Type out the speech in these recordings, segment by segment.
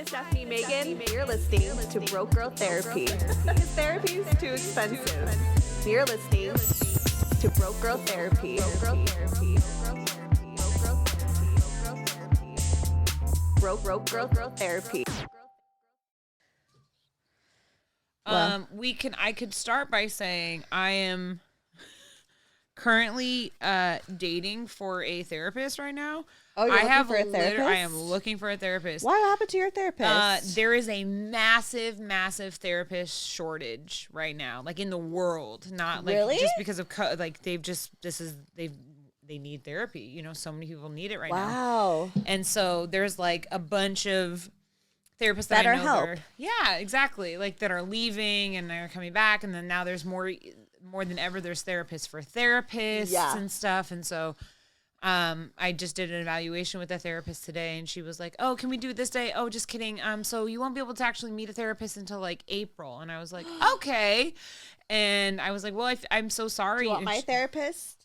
is Stefanie Maegan. You're listening to Broke Girl Therapy. Because therapy is too expensive. You're listening to Broke Girl Therapy. Broke Girl Therapy. I could start by saying I am currently dating for a therapist right now. Oh, you're looking for a therapist? I am looking for a therapist. What happened to your therapist? There is a massive therapist shortage right now, like in the world. Not like Really? just because of they need therapy. You know, so many people need it right now. Wow. And so there's like a bunch of therapists that I know help. Yeah, exactly. Like that are leaving and they're coming back, and then now there's more than ever. There's therapists for therapists and stuff, and so. I just did an evaluation with a therapist today, and she was like, "Oh, can we do it this day?" "Oh, just kidding. So you won't be able to actually meet a therapist until like April." And I was like, "Okay." And I was like, "Well, I'm so sorry." Do you want my therapist?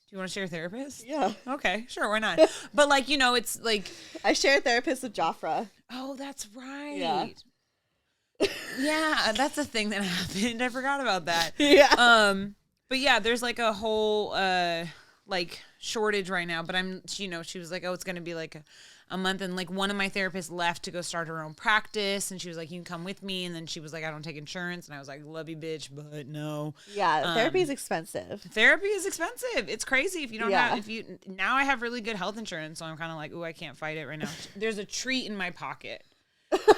Do you want to share a therapist? Yeah. Okay, sure, why not? But like, you know, it's like I share a therapist with Jafra. Oh, that's right. Yeah. Yeah, that's a thing that happened. I forgot about that. Yeah. But yeah, there's like a whole like shortage right now, but she was like, "Oh, it's going to be like a month." And like one of my therapists left to go start her own practice, and she was like, "You can come with me." And then she was like, "I don't take insurance." And I was like, "Love you, bitch, but no." Yeah, therapy is expensive. Therapy is expensive. It's crazy if you don't have, now I have really good health insurance, so I'm kind of like, "Ooh, I can't fight it right now." There's a treat in my pocket.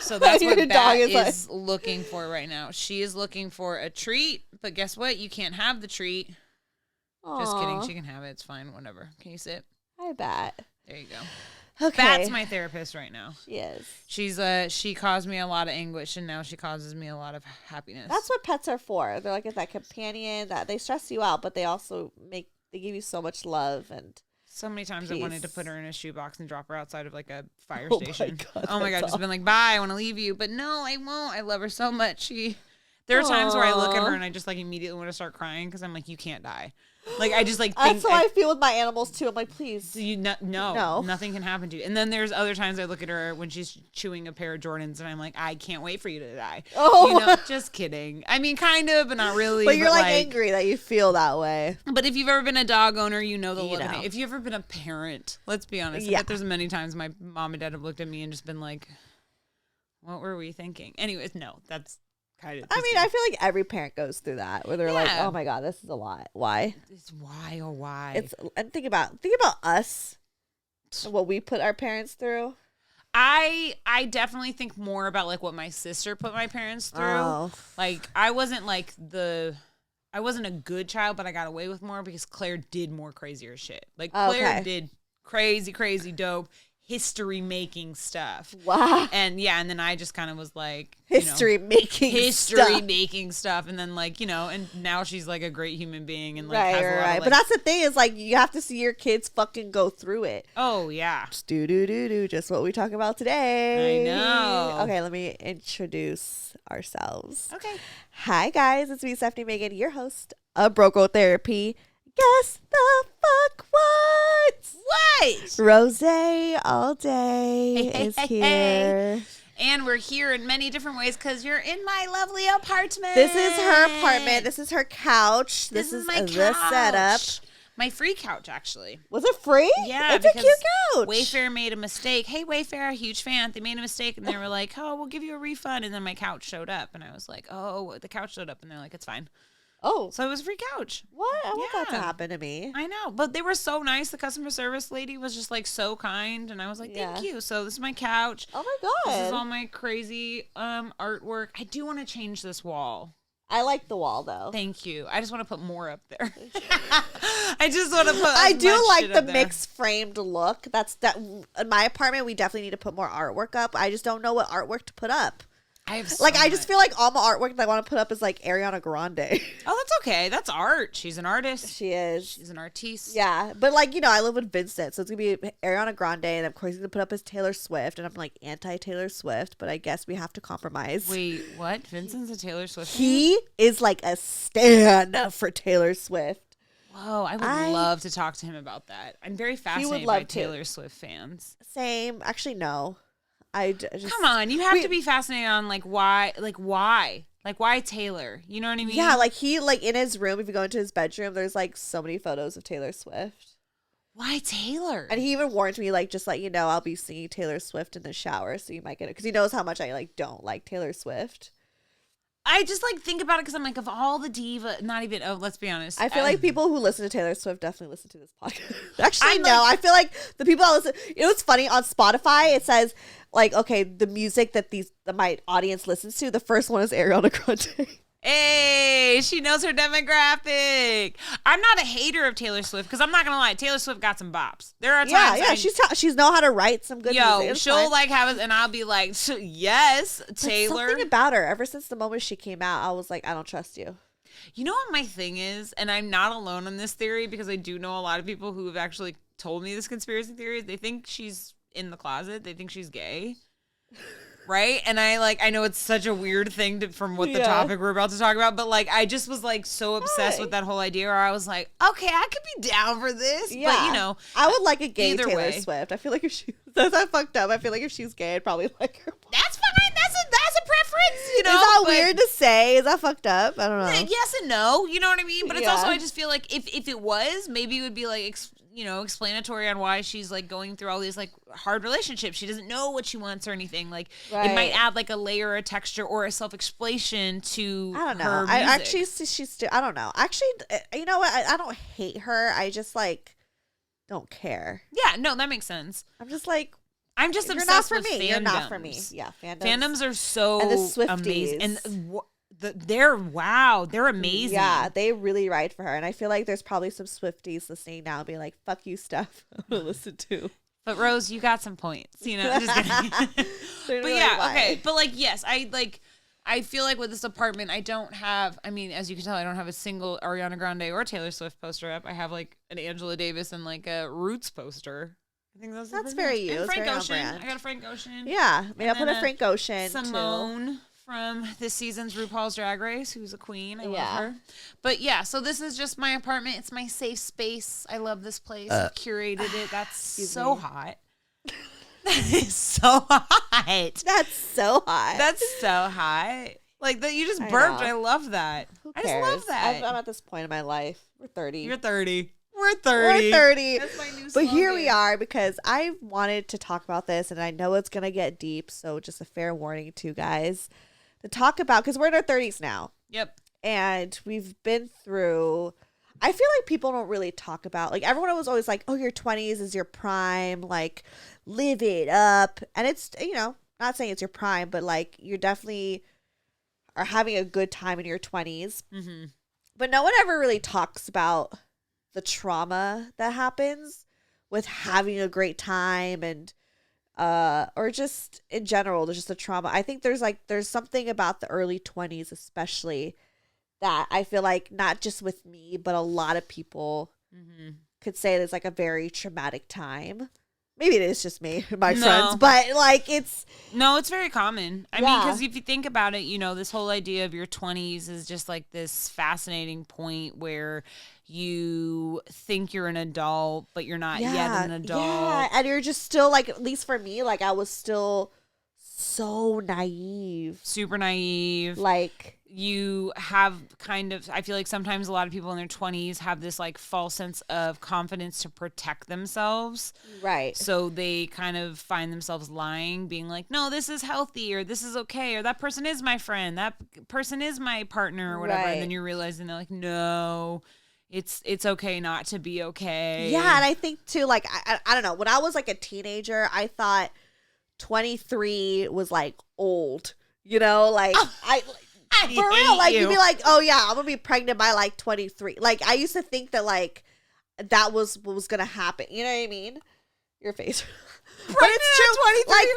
So that's what Your Bat dog is looking for right now. She is looking for a treat, but guess what? You can't have the treat. Aww. Just kidding. She can have it. It's fine. Whatever. Can you sit? Hi, Bat. There you go. Okay. Bat's my therapist right now. She is. She caused me a lot of anguish, and now she causes me a lot of happiness. That's what pets are for. They're like that companion that they stress you out, but they also they give you so much love and so many times peace. I wanted to put her in a shoebox and drop her outside of like a fire Oh station. My God, oh my God, just been like, "Bye, I want to leave you." But no, I won't. I love her so much. There are times where I look at her and I just like immediately want to start crying because I'm like, "You can't die." Like I just like think that's how I feel with my animals too. I'm like, please. No, nothing can happen to you. And then there's other times I look at her when she's chewing a pair of Jordans and I'm like, "I can't wait for you to die." Oh, just kidding. I mean, kind of, but not really. But you're like angry that you feel that way. But if you've ever been a dog owner, you know the look. If you've ever been a parent, let's be honest. I bet there's many times my mom and dad have looked at me and just been like, "What were we thinking?" Anyways, no, that's. I mean, I feel like every parent goes through that where they're like, "Oh my God, this is a lot. Why? It's why or why?" And think about us and what we put our parents through. I definitely think more about like what my sister put my parents through. Oh. Like I wasn't a good child, but I got away with more because Claire did more crazier shit. Like Claire did crazy dope history-making stuff. Wow. And then I just kind of was like... History-making stuff. And then like, and now she's like a great human being and like right, has a lot of, like, but that's the thing is like, you have to see your kids fucking go through it. Oh, yeah. Just just what we talk about today. I know. Okay, let me introduce ourselves. Okay. Hi, guys. It's me, Stefanie Maegan, your host of Broke Girl Therapy. Guess the fuck what? What? Rose all day is here. And we're here in many different ways because you're in my lovely apartment. This is her apartment. This is her couch. This is my the couch. setup. My free couch, actually. Was it free? Yeah. It's a cute couch. Wayfair made a mistake. Hey, Wayfair, huge fan. They made a mistake and they were like, "Oh, we'll give you a refund." And then my couch showed up and I was like, "Oh, the couch showed up." And they're like, "It's fine." Oh. So it was a free couch. What? I want that to happen to me. I know. But they were so nice. The customer service lady was just like so kind. And I was like, "Thank you." So this is my couch. Oh my God. This is all my crazy artwork. I do want to change this wall. I like the wall though. Thank you. I just want to put more up there. I just want to put I do like the mixed framed look. In my apartment we definitely need to put more artwork up. I just don't know what artwork to put up. I just feel like all my artwork that I want to put up is like Ariana Grande. Oh, that's okay. That's art. She's an artist. She is. She's an artiste. Yeah. But like, I live with Vincent, so it's going to be Ariana Grande, and of course he's going to put up his Taylor Swift, and I'm like anti-Taylor Swift, but I guess we have to compromise. Wait, what? Vincent's a Taylor Swift fan? He is like a stan for Taylor Swift. Whoa, I would love to talk to him about that. I'm very fascinated by Taylor Swift fans. Same. Actually, no. Come on, you have to be fascinated on why Taylor? You know what I mean? Yeah, he in his room, if you go into his bedroom, there's so many photos of Taylor Swift. Why Taylor? And he even warned me just let you know I'll be singing Taylor Swift in the shower, so you might get it because he knows how much I don't like Taylor Swift. I just think about it because I'm of all the not even, let's be honest. I feel like people who listen to Taylor Swift definitely listen to this podcast. Actually, no. I feel like the people that listen, it's funny on Spotify, it says okay, the music that my audience listens to, the first one is Ariana Grande. Hey, she knows her demographic. I'm not a hater of Taylor Swift because I'm not gonna lie, Taylor Swift got some bops. There are times, she's know how to write some good music. She'll have it, and I'll be like, yes, Taylor. Something about her. Ever since the moment she came out, I was like, I don't trust you. You know what my thing is, and I'm not alone on this theory because I do know a lot of people who have actually told me this conspiracy theory. They think she's in the closet. They think she's gay. Right? And I know it's such a weird thing from what the topic we're about to talk about, but I just was so obsessed with that whole idea where I was like, okay, I could be down for this. Yeah. But I would like a gay Taylor way. Swift. I feel like if that's not fucked up. I feel like if she's gay, I'd probably like her. That's fine. That's a preference, Is that weird to say? Is that fucked up? I don't know. Yes and no. You know what I mean? But it's also, I just feel like if it was, maybe it would be explanatory on why she's going through all these hard relationships. She doesn't know what she wants or anything. It might add a layer, or a texture, or a self-explanation to I don't know. her I music. actually she's still. I don't know. Actually, you know what? I don't hate her. I just don't care. Yeah, no, that makes sense. I'm just obsessed with fandoms. You're not for me. Yeah, fandoms are so and the Swifties. amazing. And they're amazing. Yeah, they really ride for her. And I feel like there's probably some Swifties listening now being like, fuck you, Steph. I'm going to listen to. But Rose, you got some points. Just kidding. But yeah, okay. But yes, I feel with this apartment, I don't have, as you can tell, I don't have a single Ariana Grande or Taylor Swift poster up. I have an Angela Davis and a Roots poster. I think that's very you. And Frank very Ocean. brand. I got a Frank Ocean. Yeah, maybe I'll put a Frank Ocean Simone too. From this season's RuPaul's Drag Race, who's a queen. I love her. But yeah, so this is just my apartment. It's my safe space. I love this place. I've curated it. That's so hot. That is so hot. That's so hot. That's so hot. That you just burped. I love that. Who I cares? just love that. I'm at this point in my life. We're 30. You're 30. We're 30. We're 30. That's my new But slogan. here we are because I wanted to talk about this, and I know it's going to get deep, so just a fair warning to you guys. To talk about, because we're in our 30s now. Yep. And we've been through, I feel like people don't really talk about, everyone was always like, oh, your 20s is your prime, live it up. And it's, not saying it's your prime, but you're definitely are having a good time in your 20s. Mm-hmm. But no one ever really talks about the trauma that happens with having a great time and or just in general, there's just a trauma. I think there's something about the early 20s especially that I feel like not just with me, but a lot of people could say it's a very traumatic time. Maybe it is just me and my friends, but it's very common. I mean, because if you think about it, this whole idea of your 20s is just this fascinating point where you think you're an adult, but you're not yet an adult. Yeah, and you're just still at least for me, I was still so naive. Super naive. You have I feel like sometimes a lot of people in their 20s have this false sense of confidence to protect themselves. Right. So they kind of find themselves lying, being like, no, this is healthy, or this is okay, or that person is my friend, that person is my partner, or whatever. Right. And then you realize and they're like, no, it's okay not to be okay. Yeah, and I think too, I don't know, when I was a teenager, I thought 23 was old. For real, you'd be like, oh yeah, I'm gonna be pregnant by 23. I used to think that that was what was gonna happen. You know what I mean? Your face. But it's true.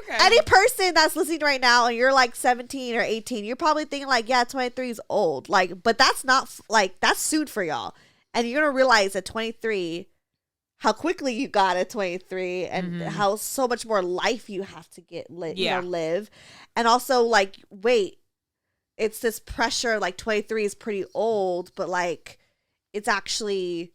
23. Any person that's listening right now and you're 17 or 18, you're probably thinking yeah, 23 is old. But that's not that's soon for y'all. And you're gonna realize at 23 how quickly you got at 23 and how so much more life you have to live. And also wait, it's this pressure 23 is pretty old, but it's actually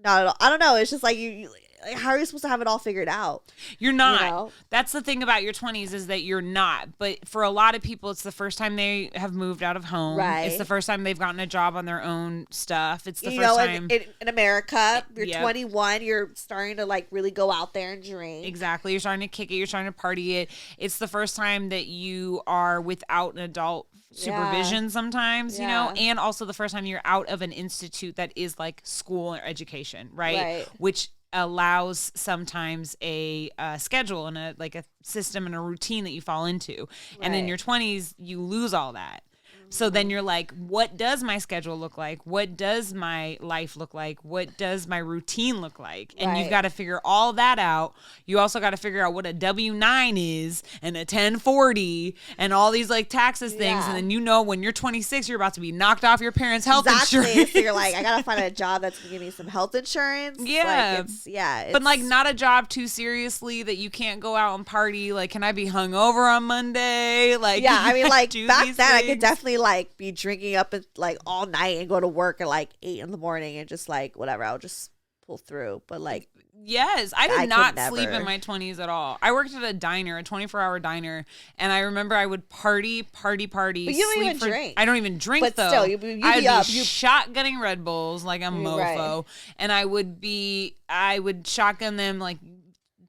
not at all. I don't know. It's just you how are you supposed to have it all figured out? You're not. You know? That's the thing about your 20s is that you're not. But for a lot of people, it's the first time they have moved out of home. Right. It's the first time they've gotten a job on their own stuff. It's the first time. In America, you're 21, you're starting to like really go out there and drink. Exactly. You're starting to kick it. You're starting to party it. It's the first time that you are without an adult supervision sometimes, you know, and also the first time you're out of an institute that is like school or education, right? Which allows sometimes a schedule and a system and a routine that you fall into. And in your 20s, you lose all that. So then you're like, what does my schedule look like? What does my life look like? What does my routine look like? And you've got to figure all that out. You also got to figure out what a W-9 is and a 1040 and all these like taxes things. And then you know when you're 26, you're about to be knocked off your parents' health insurance. So you're like, I got to find a job that's going to give me some health insurance. Yeah. It's, but like not a job too seriously that you can't go out and party. Like, can I be hungover on Monday? Like, I mean, like back then I could definitely like be drinking up at, like all night and go to work at like 8 a.m. and just like whatever, I'll just pull through. But like, yes, I did not sleep in my 20s at all. I worked at a diner, a 24-hour diner, and I remember I would party. But you don't even drink. I don't even drink, but though. Still, you'd be shotgunning Red Bulls like a mofo, and I would shotgun them like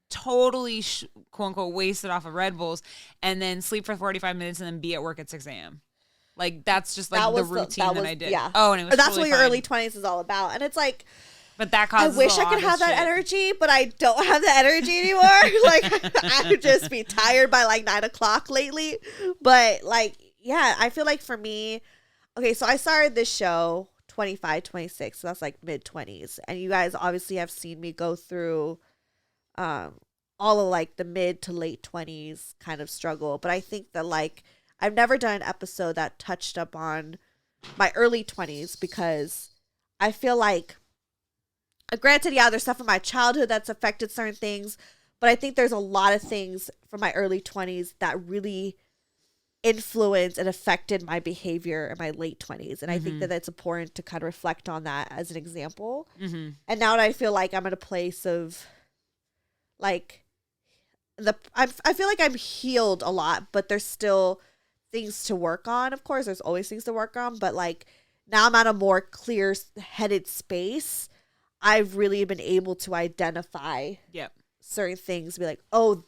totally quote unquote wasted off of Red Bulls, and then sleep for 45 minutes and then be at work at 6 a.m. Like that's just like the routine that I did. Yeah. Oh, and it was that's totally what your fine. early 20s is all about. And it's like, but that causes I wish I could have that energy, but I don't have the energy anymore. Like I would just be tired by like 9 o'clock lately. But like, yeah, I feel like for me, okay, so I started this show 25, 26. So that's like mid 20s. And you guys obviously have seen me go through all of like the mid to late 20s kind of struggle. But I think that like, I've never done an episode that touched up on my early 20s because I feel like, granted, there's stuff in my childhood that's affected certain things, but I think there's a lot of things from my early 20s that really influenced and affected my behavior in my late 20s. And I think that it's important to kind of reflect on that as an example. And now that I feel like I'm in a place of like, I feel like I'm healed a lot, but there's still things to work on. Of course, there's always things to work on, but like now I'm at a more clear-headed space. I've really been able to identify certain things, be like, oh,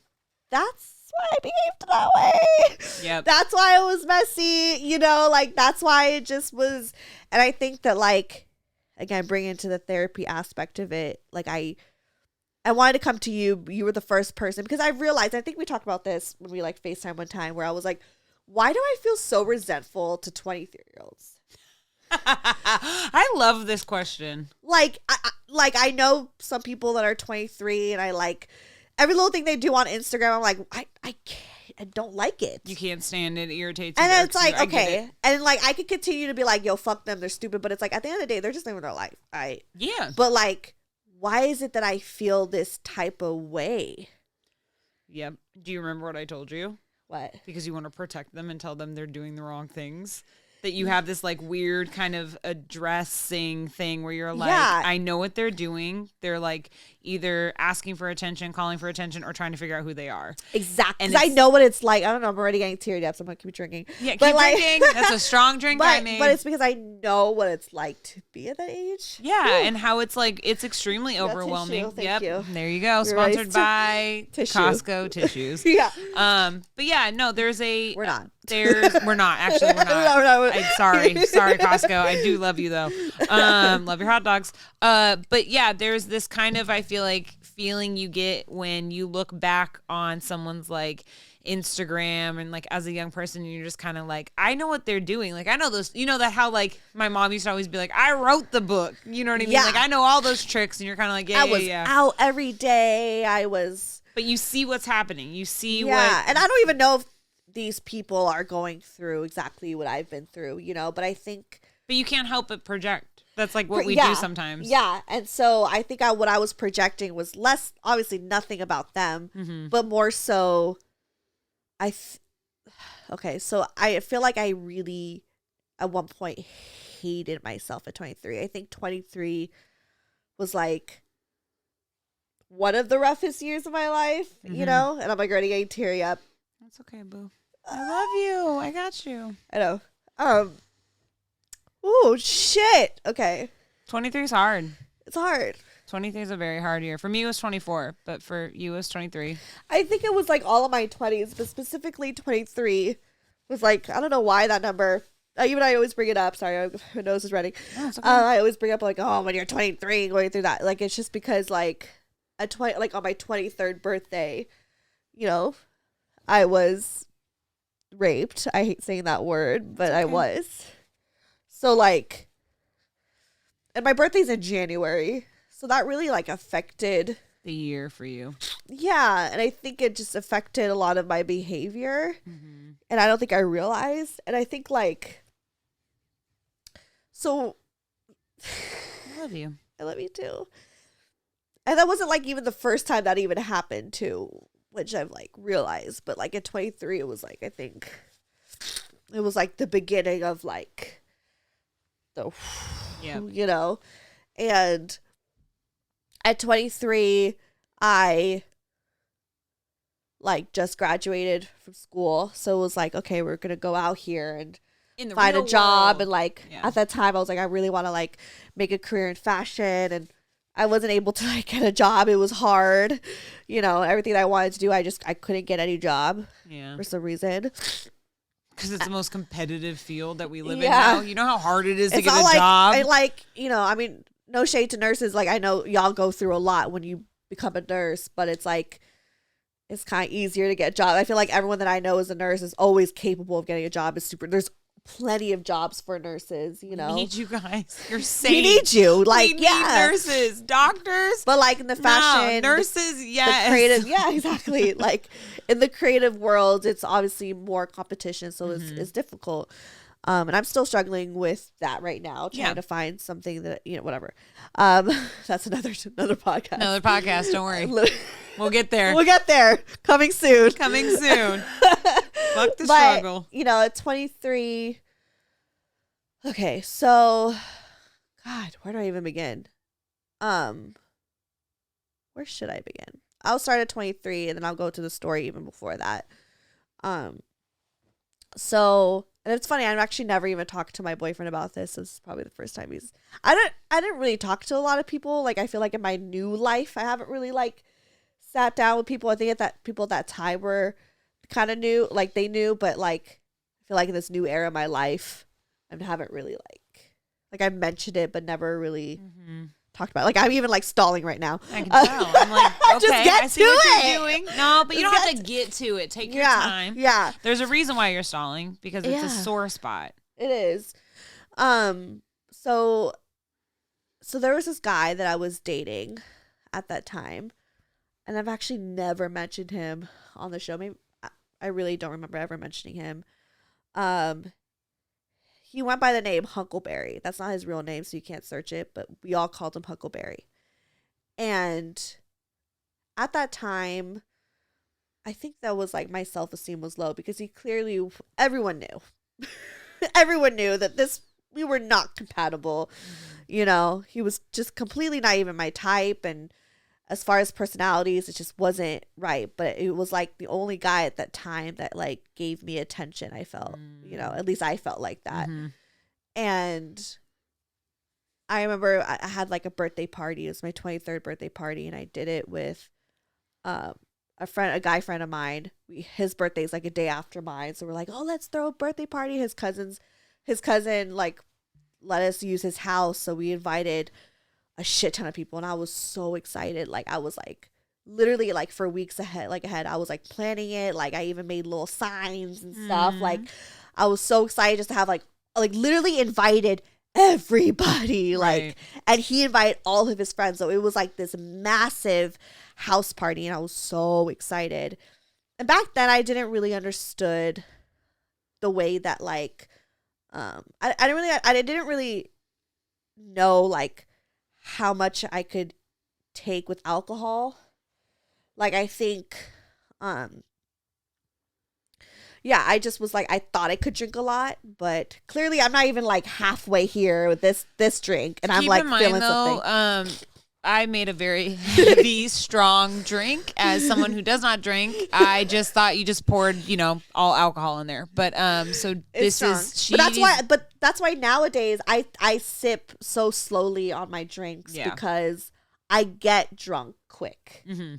that's why I behaved that way. Yep. That's why it was messy, you know, like that's why it just was. And I think that like, again, bringing into the therapy aspect of it, like I wanted to come to you. You were the first person because I realized, I think we talked about this when we like FaceTime one time where I was like, why do I feel so resentful to 23-year-olds? I love this question. Like, I know some people that are 23 and I like every little thing they do on Instagram. I'm like, I can't, I don't like it. You can't stand it. It irritates you. And it's like, okay. And like, I could continue to be like, yo, fuck them. They're stupid. But it's like, at the end of the day, they're just living their life. Yeah. But like, why is it that I feel this type of way? Yep. Do you remember what I told you? What? Because you want to protect them and tell them they're doing the wrong things. That you have this like weird kind of addressing thing where you're like, I know what they're doing. They're like either asking for attention, calling for attention, or trying to figure out who they are. Exactly. Because I know what it's like. I don't know. I'm already getting teary up, so I'm going to keep drinking. Yeah, keep drinking. That's a strong drink I made. But it's because I know what it's like to be at that age. Yeah, and how it's like, it's extremely overwhelming. Thank you. There you go. Sponsored by Costco tissues. Yeah. But yeah, no, there's a... We're not. We're not. Actually, we're not. No. I'm sorry, Costco. I do love you though. Love your hot dogs. But yeah, there's this kind of, I feel like, feeling you get when you look back on someone's like Instagram and like as a young person, you're just kind of like, I know what they're doing. Like I know those, you know that how like my mom used to always be like, I wrote the book. You know what I mean? Yeah. Like I know all those tricks, and you're kind of like, I was out every day. But you see what's happening. You see what. And I don't even know if these people are going through exactly what I've been through, you know, but I think. But you can't help but project. That's like what we do sometimes. Yeah. And so I think what I was projecting was less, obviously nothing about them, but more so okay. So I feel like I really at one point hated myself at 23. I think 23 was like one of the roughest years of my life, you know? And I'm like already getting teary up. That's okay, boo. I love you. I got you. I know. Oh, shit. Okay. 23 is hard. It's hard. 23 is a very hard year. For me, it was 24, but for you, it was 23. I think it was like all of my 20s, but specifically 23 was like, I don't know why that number. Even I always bring it up. Sorry, my nose is running. Oh, it's okay. I always bring up like, oh, when you're 23, going through that. Like, it's just because like like on my 23rd birthday, you know, I was raped. I hate saying that word, but I was. So like, and my birthday's in January. So that really like affected the year for you. Yeah. And I think it just affected a lot of my behavior. And I don't think I realized. And I think like, so. I love you. I love you too. And that wasn't like even the first time that even happened too, which I've like realized. But like at 23, it was like, I think it was like the beginning of like the, you know, and at 23, I like just graduated from school. So it was like, okay, we're going to go out here and find a job. World. And like at that time, I was like, I really want to like make a career in fashion. And I wasn't able to like get a job. It was hard. You know, everything that I wanted to do, I couldn't get any job for some reason. Because it's the most competitive field that we live in now. You know how hard it is to get a like, job? You know, I mean, no shade to nurses. Like, I know y'all go through a lot when you become a nurse, but it's like, it's kind of easier to get a job. I feel like everyone that I know is a nurse is always capable of getting a job. There's plenty of jobs for nurses, you know. We need you guys. You're safe. We need you. Like, we need nurses, doctors. But like in the fashion, nurses, yes. The creative, yeah, exactly. Like in the creative world, it's obviously more competition, so it's difficult. And I'm still struggling with that right now, trying to find something that, you know, whatever. That's another podcast. Another podcast. Don't worry. We'll get there. We'll get there. Coming soon. Coming soon. Fuck the struggle. You know, at 23. Okay, so, God, where do I even begin? Where should I begin? I'll start at 23, and then I'll go to the story even before that. So, and it's funny, I've actually never even talked to my boyfriend about this. This is probably the first time I didn't really talk to a lot of people. Like, I feel like in my new life, I haven't really, like, sat down with people. I think people at that time were kind of new, like, they knew, but, like, I feel like in this new era of my life, I haven't really, like, I've mentioned it, but never really talked about it. Like, I'm even, like, stalling right now. I can tell. I'm like, okay, just get I see what to you're doing. No, but you don't have to get to it. Take your time. Yeah. There's a reason why you're stalling, because it's a sore spot. It is. So there was this guy that I was dating at that time, and I've actually never mentioned him on the show. Maybe I really don't remember ever mentioning him. He went by the name Huckleberry. That's not his real name, so you can't search it, but we all called him Huckleberry. And at that time, I think that was like my self-esteem was low because everyone knew. Everyone knew that we were not compatible. You know, he was just completely not even my type, and as far as personalities, it just wasn't right. But it was like the only guy at that time that like gave me attention. I felt, you know, at least I felt like that. And I remember I had like a birthday party. It was my 23rd birthday party, and I did it with a guy friend of mine. His birthday is like a day after mine, so we're like, oh, let's throw a birthday party. His cousin like let us use his house, so we invited a shit ton of people, and I was so excited. Like, I was like literally like for weeks ahead, I was like planning it. Like, I even made little signs and stuff. Like, I was so excited just to have like literally invited everybody. Like, and he invited all of his friends, so it was like this massive house party, and I was so excited. And back then, I didn't really understood the way that like I didn't really know like how much I could take with alcohol. Like, I think, I just was like, I thought I could drink a lot, but clearly I'm not even like halfway here with this drink, and I'm like feeling something. I made a very heavy, strong drink. As someone who does not drink, I just thought you just poured, all alcohol in there. But so it's this strong. is But that's why nowadays I sip so slowly on my drinks because I get drunk quick. Mm-hmm.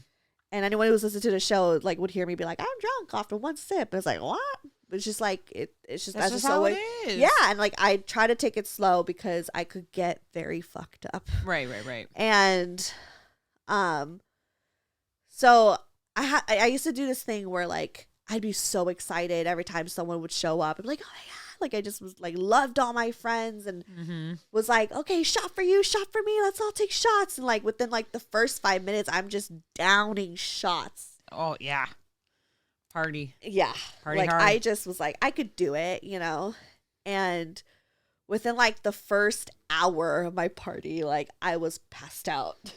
And anyone who's listened to the show like would hear me be like, I'm drunk after one sip. And it's like, what? It's just like it's just that's just how it is. Yeah, and like I try to take it slow because I could get very fucked up. Right. And so I used to do this thing where like I'd be so excited every time someone would show up and be like, oh my god, like I just was like loved all my friends and was like, okay, shot for you, shot for me, let's all take shots. And like within like the first 5 minutes, I'm just downing shots. Oh yeah. Party. Yeah. Party like hard. I just was like, I could do it, and within like the first hour of my party, like I was passed out.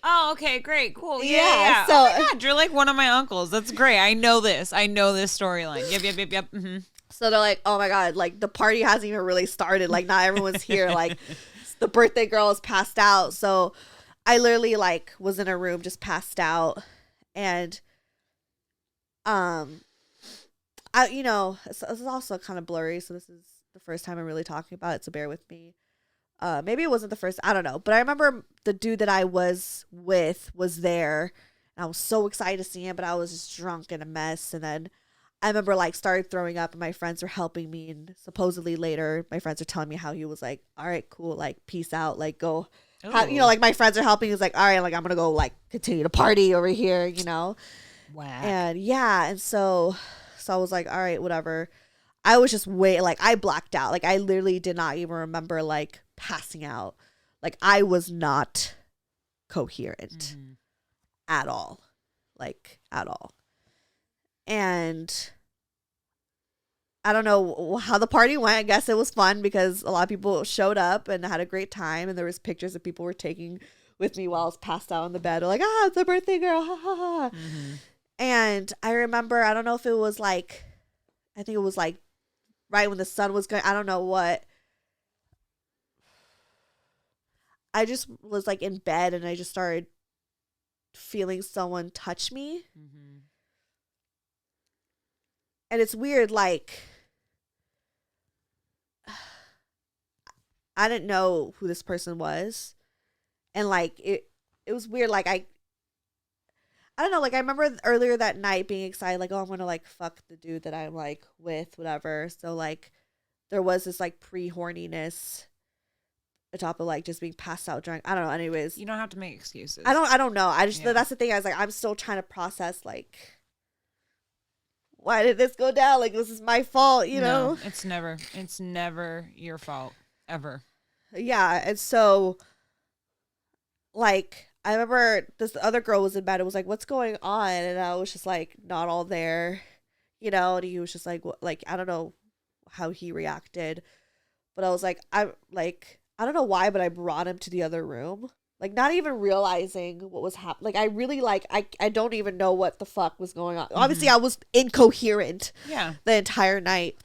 Oh, okay, great, cool. Yeah, Yeah. so- Oh my god, you're like one of my uncles. That's great. I know this storyline. Yep. Mm-hmm. So they're like, oh my god, like the party hasn't even really started. Like not everyone's here. Like the birthday girl is passed out. So I literally like was in a room just passed out. And it's also kind of blurry. So this is the first time I'm really talking about it. So bear with me. Maybe it wasn't the first. I don't know. But I remember the dude that I was with was there. And I was so excited to see him, but I was just drunk and a mess. And then I remember like started throwing up and my friends were helping me. And supposedly later, my friends are telling me how he was like, all right, cool. Like, peace out. Like, go. Like my friends are helping. He's like, all right, like I'm going to go like continue to party over here, Wow. And yeah. And so I was like, all right, whatever. I was just like I blacked out. Like I literally did not even remember like passing out. Like I was not coherent at all. Like at all. And I don't know how the party went. I guess it was fun because a lot of people showed up and had a great time. And there was pictures that people were taking with me while I was passed out on the bed. They're like, it's the birthday girl. Ha ha ha. And I remember, I don't know if it was like, I think it was like right when the sun was going, I don't know what. I just was like in bed and I just started feeling someone touch me. And it's weird, like, I didn't know who this person was. And like, it was weird, like, I don't know, like, I remember earlier that night being excited, like, oh, I'm gonna, like, fuck the dude that I'm, like, with, whatever. So, like, there was this, like, pre-horniness on top of, like, just being passed out drunk. I don't know, anyways. You don't have to make excuses. I don't know. That's the thing. I was, like, I'm still trying to process, like, why did this go down? Like, this is my fault, you know? No, it's never your fault, ever. Yeah, and so, like, I remember this other girl was in bed and was like, what's going on? And I was just like, not all there, and he was just like, what, like, I don't know how he reacted, but I was like, I don't know why, but I brought him to the other room, like, not even realizing what was happening. Like, I really, like, I don't even know what the fuck was going on. Obviously, I was incoherent the entire night.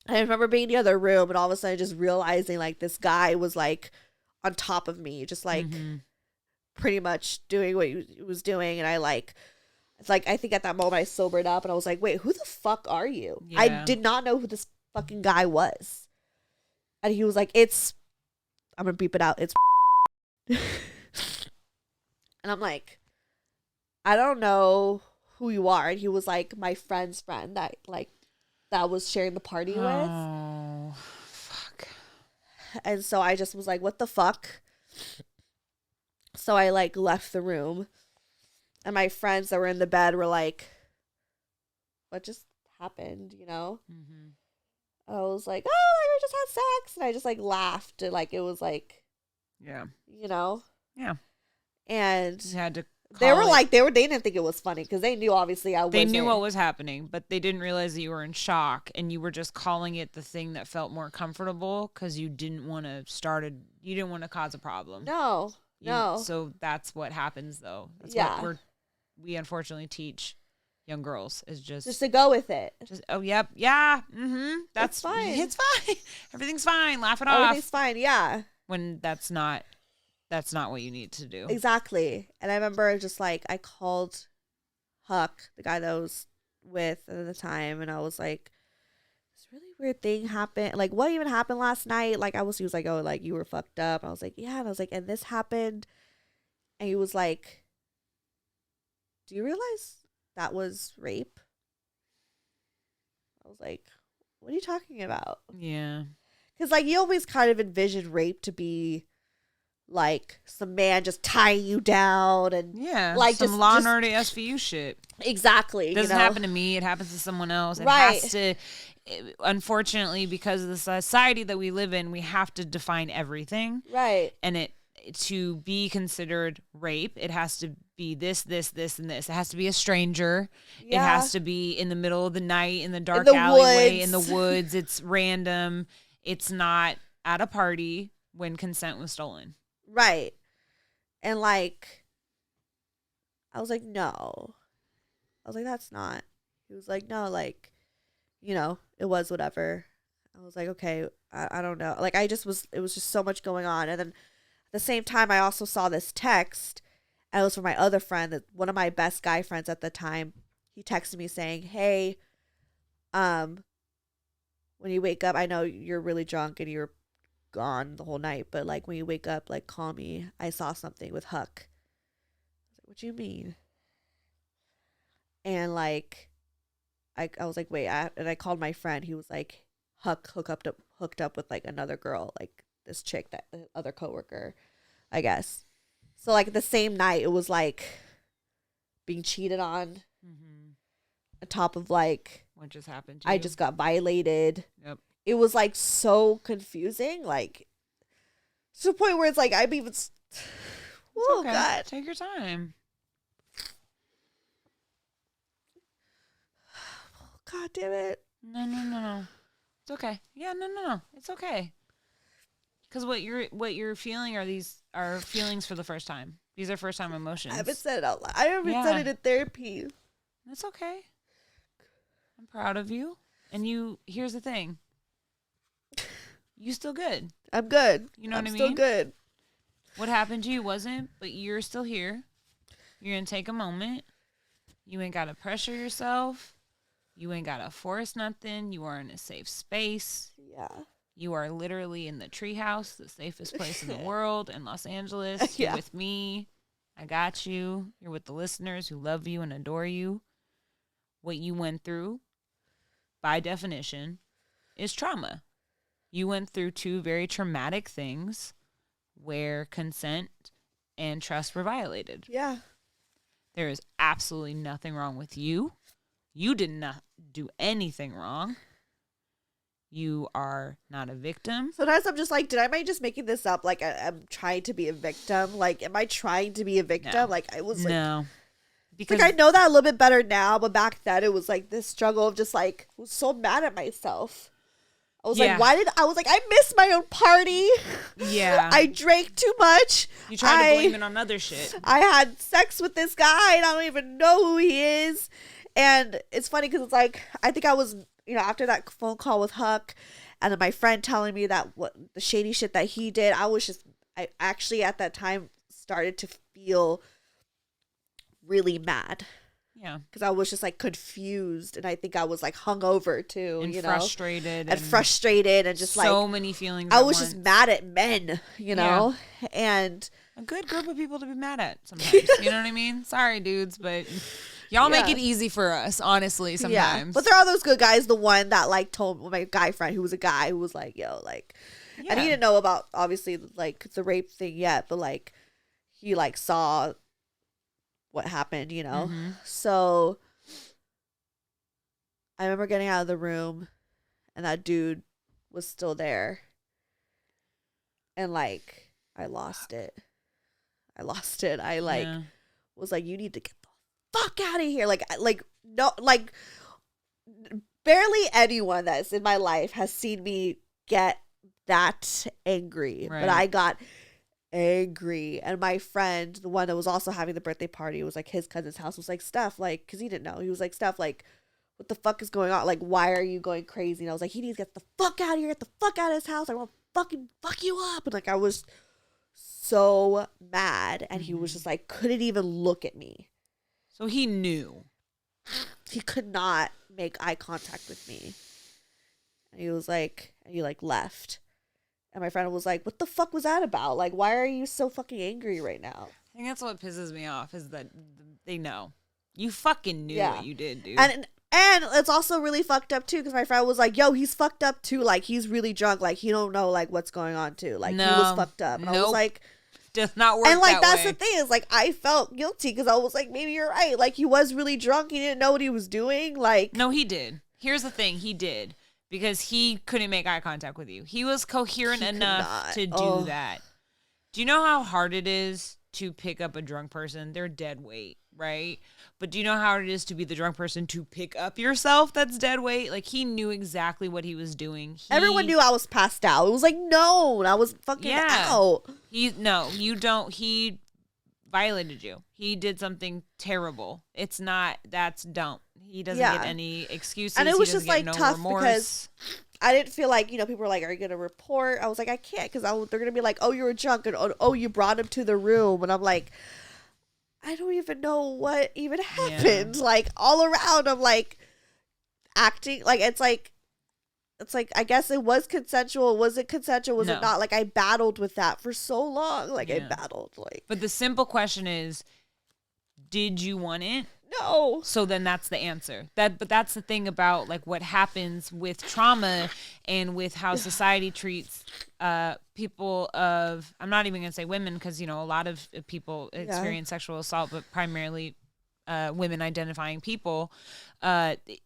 And I remember being in the other room and all of a sudden just realizing, like, this guy was, like, on top of me, just, like, pretty much doing what he was doing. And I I think at that moment I sobered up and I was like, wait, who the fuck are you? I did not know who this fucking guy was. And he was like, I'm gonna beep it out, it's and I'm like, I don't know who you are. And he was like my friend's friend that was sharing the party with. Oh, fuck. And so I just was like, what the fuck? So I like left the room and my friends that were in the bed were like, what just happened, I was like, oh, like, we just had sex. And I just like laughed and like it was like, yeah, yeah. And you had to they didn't think it was funny because they knew obviously they knew what was happening, but they didn't realize that you were in shock and you were just calling it the thing that felt more comfortable because you didn't want to cause a problem. No. So that's what happens though. That's what we unfortunately teach young girls is just to go with it. Just yep, yeah, that's fine. It's fine. Everything's fine. Laugh it off. Everything's fine. Yeah. When that's not that's not what you need to do. Exactly. And I remember just like, I called Huck, the guy that I was with at the time, and I was like, this really weird thing happened. Like, what even happened last night? Like, he was like, oh, like, you were fucked up. I was like, yeah. And I was like, and this happened. And he was like, do you realize that was rape? I was like, what are you talking about? Yeah. Because, like, you always kind of envisioned rape to be like some man just tying you down and like some Law and Order SVU shit. Exactly. It doesn't happen to me. It happens to someone else. It right. has to. Unfortunately, because of the society that we live in, we have to define everything. Right. And to be considered rape, it has to be this, and this. It has to be a stranger. Yeah. It has to be in the middle of the night, in the dark alleyway, in the woods. It's random. It's not at a party when consent was stolen. Right. And like, I was like, no. I was like, that's not. He was like, no, like, you know, it was whatever. I was like, okay, I don't know. Like, it was just so much going on. And then at the same time, I also saw this text. And it was from my other friend, that one of my best guy friends at the time. He texted me saying, hey, when you wake up, I know you're really drunk and you're gone the whole night, but like when you wake up, like call me. I saw something with Huck. I was like, what do you mean? And like I was like, wait, and I called my friend. He was like, Huck hooked up with like another girl, like this chick, that the other coworker, I guess. So like the same night, it was like being cheated on. On top of like what just happened to you? I just got violated. Yep. It was like so confusing, like to the point where it's like I'm even. Oh okay. God! Take your time. God damn it! No. It's okay. Yeah, no. It's okay. Because what you're feeling are feelings for the first time. These are first time emotions. I haven't said it out loud. I haven't said it in therapy. That's okay. I'm proud of you. And here's the thing. You still good. I'm good. You know what I mean? I'm still good. What happened to you wasn't, but you're still here. You're going to take a moment. You ain't got to pressure yourself. You ain't got to force nothing. You are in a safe space. Yeah. You are literally in the treehouse, the safest place in the world in Los Angeles. You're with me. I got you. You're with the listeners who love you and adore you. What you went through, by definition, is trauma. You went through two very traumatic things where consent and trust were violated. Yeah. There is absolutely nothing wrong with you. You did not do anything wrong. You are not a victim. Sometimes I'm just like, am I just making this up? Like, I'm trying to be a victim. Like, am I trying to be a victim? No. Like, I was like, no. Because like, I know that a little bit better now, but back then it was like this struggle of just like, I was so mad at myself. I was like, I missed my own party. Yeah. I drank too much. You tried to blame it on other shit. I had sex with this guy and I don't even know who he is. And it's funny because it's like, I think I was, you know, after that phone call with Huck and then my friend telling me that what the shady shit that he did, I actually at that time started to feel really mad. Yeah. Because I was just like confused and I think I was like hungover too, and you know. Frustrated. And frustrated and just so many feelings. I was just mad at men, you know. Yeah. And a good group of people to be mad at sometimes. You know what I mean? Sorry, dudes, but y'all make it easy for us, honestly, sometimes. Yeah. But there are those good guys. The one that like told my guy friend who was a guy who was like, yo, like, and he didn't know about obviously like the rape thing yet, but like he like saw what happened, you know. Mm-hmm. So I remember getting out of the room and that dude was still there. And like I lost it. I was like, you need to get the fuck out of here. Barely anyone that's in my life has seen me get that angry. Right. But I got angry. And my friend, the one that was also having the birthday party, was like his cousin's house, was like, Steph, like, because he didn't know. He was like, Steph, like, what the fuck is going on? Like, why are you going crazy? And I was like, he needs to get the fuck out of here. Get the fuck out of his house. I want to fucking fuck you up. And like, I was so mad, and he was just like, couldn't even look at me. So he knew. He could not make eye contact with me. And he was like, and he like left. And my friend was like, what the fuck was that about? Like, why are you so fucking angry right now? I think that's what pisses me off is that they know. You fucking knew what you did, dude. And it's also really fucked up too, because my friend was like, yo, he's fucked up too. Like, he's really drunk. Like, he don't know like what's going on too. Like, he was fucked up. And I was like, does not work. And like that's the thing is, like, I felt guilty because I was like, maybe you're right. Like, he was really drunk. He didn't know what he was doing. Like, no, he did. Here's the thing, he did, because he couldn't make eye contact with you. He was coherent enough to do that. Do you know how hard it is to pick up a drunk person? They're dead weight, right? But do you know how hard it is to be the drunk person to pick up yourself that's dead weight? Like, he knew exactly what he was doing. Everyone knew I was passed out. It was like, no, I was fucking out. You don't. He violated you. He did something terrible. That's dumb. He doesn't get any excuses. And it was just like tough remorse. because I didn't feel like, people were like, are you going to report? I was like, I can't, because they're going to be like, oh, you were drunk, and oh, you brought him to the room. And I'm like, I don't even know what even happened. Yeah. Like, all around, I'm like acting like it's like I guess it was consensual. Was it consensual? Was it not? Like, I battled with that for so long. Like, I battled. Like, but the simple question is, did you want it? No. So then that's the answer. But that's the thing about like what happens with trauma and with how society treats people of, I'm not even going to say women, because, a lot of people experience sexual assault, but primarily women identifying people.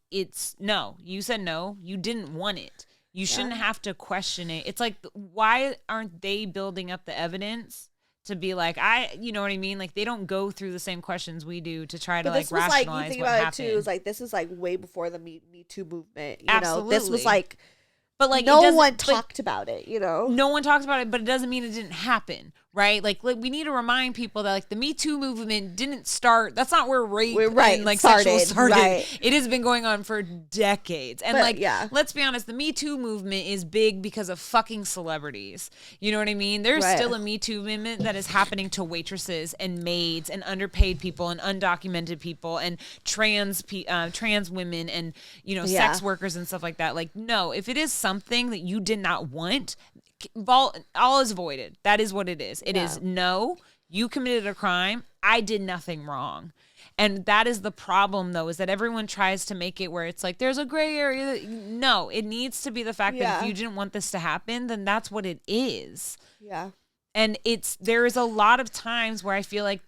It's no. You said no. You didn't want it. You shouldn't have to question it. It's like, why aren't they building up the evidence to be like, you know what I mean? Like, they don't go through the same questions we do to try to like rationalize what happened. But this was like, you think about it too, is like, this is like way before the Me Too movement. Absolutely. This was like, but like, no one talked about it, No one talked about it, but it doesn't mean it didn't happen, right? Like we need to remind people that like the Me Too movement didn't start. That's not where rape and like sexual started. Right. It has been going on for decades. And let's be honest, the Me Too movement is big because of fucking celebrities. You know what I mean? There's still a Me Too movement that is happening to waitresses and maids and underpaid people and undocumented people and trans women and sex workers and stuff like that. Like, no, if it is something that you did not want, all is voided. That is what it is. It is no, you committed a crime. I did nothing wrong. And that is the problem, though, is that everyone tries to make it where it's like there's a gray area. No, it needs to be the fact that if you didn't want this to happen, then that's what it is. Yeah. And there is a lot of times where I feel like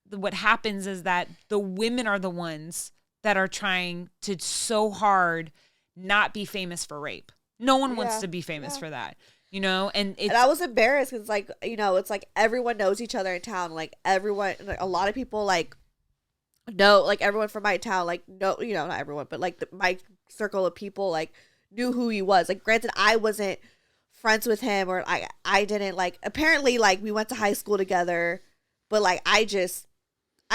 what happens is that the women are the ones that are trying to so hard not be famous for rape. No one wants to be famous for that, and I was embarrassed because, like, it's like everyone knows each other in town. Like, everyone, like, a lot of people, like, know, like, everyone from my town, like, no, not everyone, but like my circle of people, like, knew who he was. Like, granted, I wasn't friends with him, or I didn't, like, apparently, like, we went to high school together, but like, I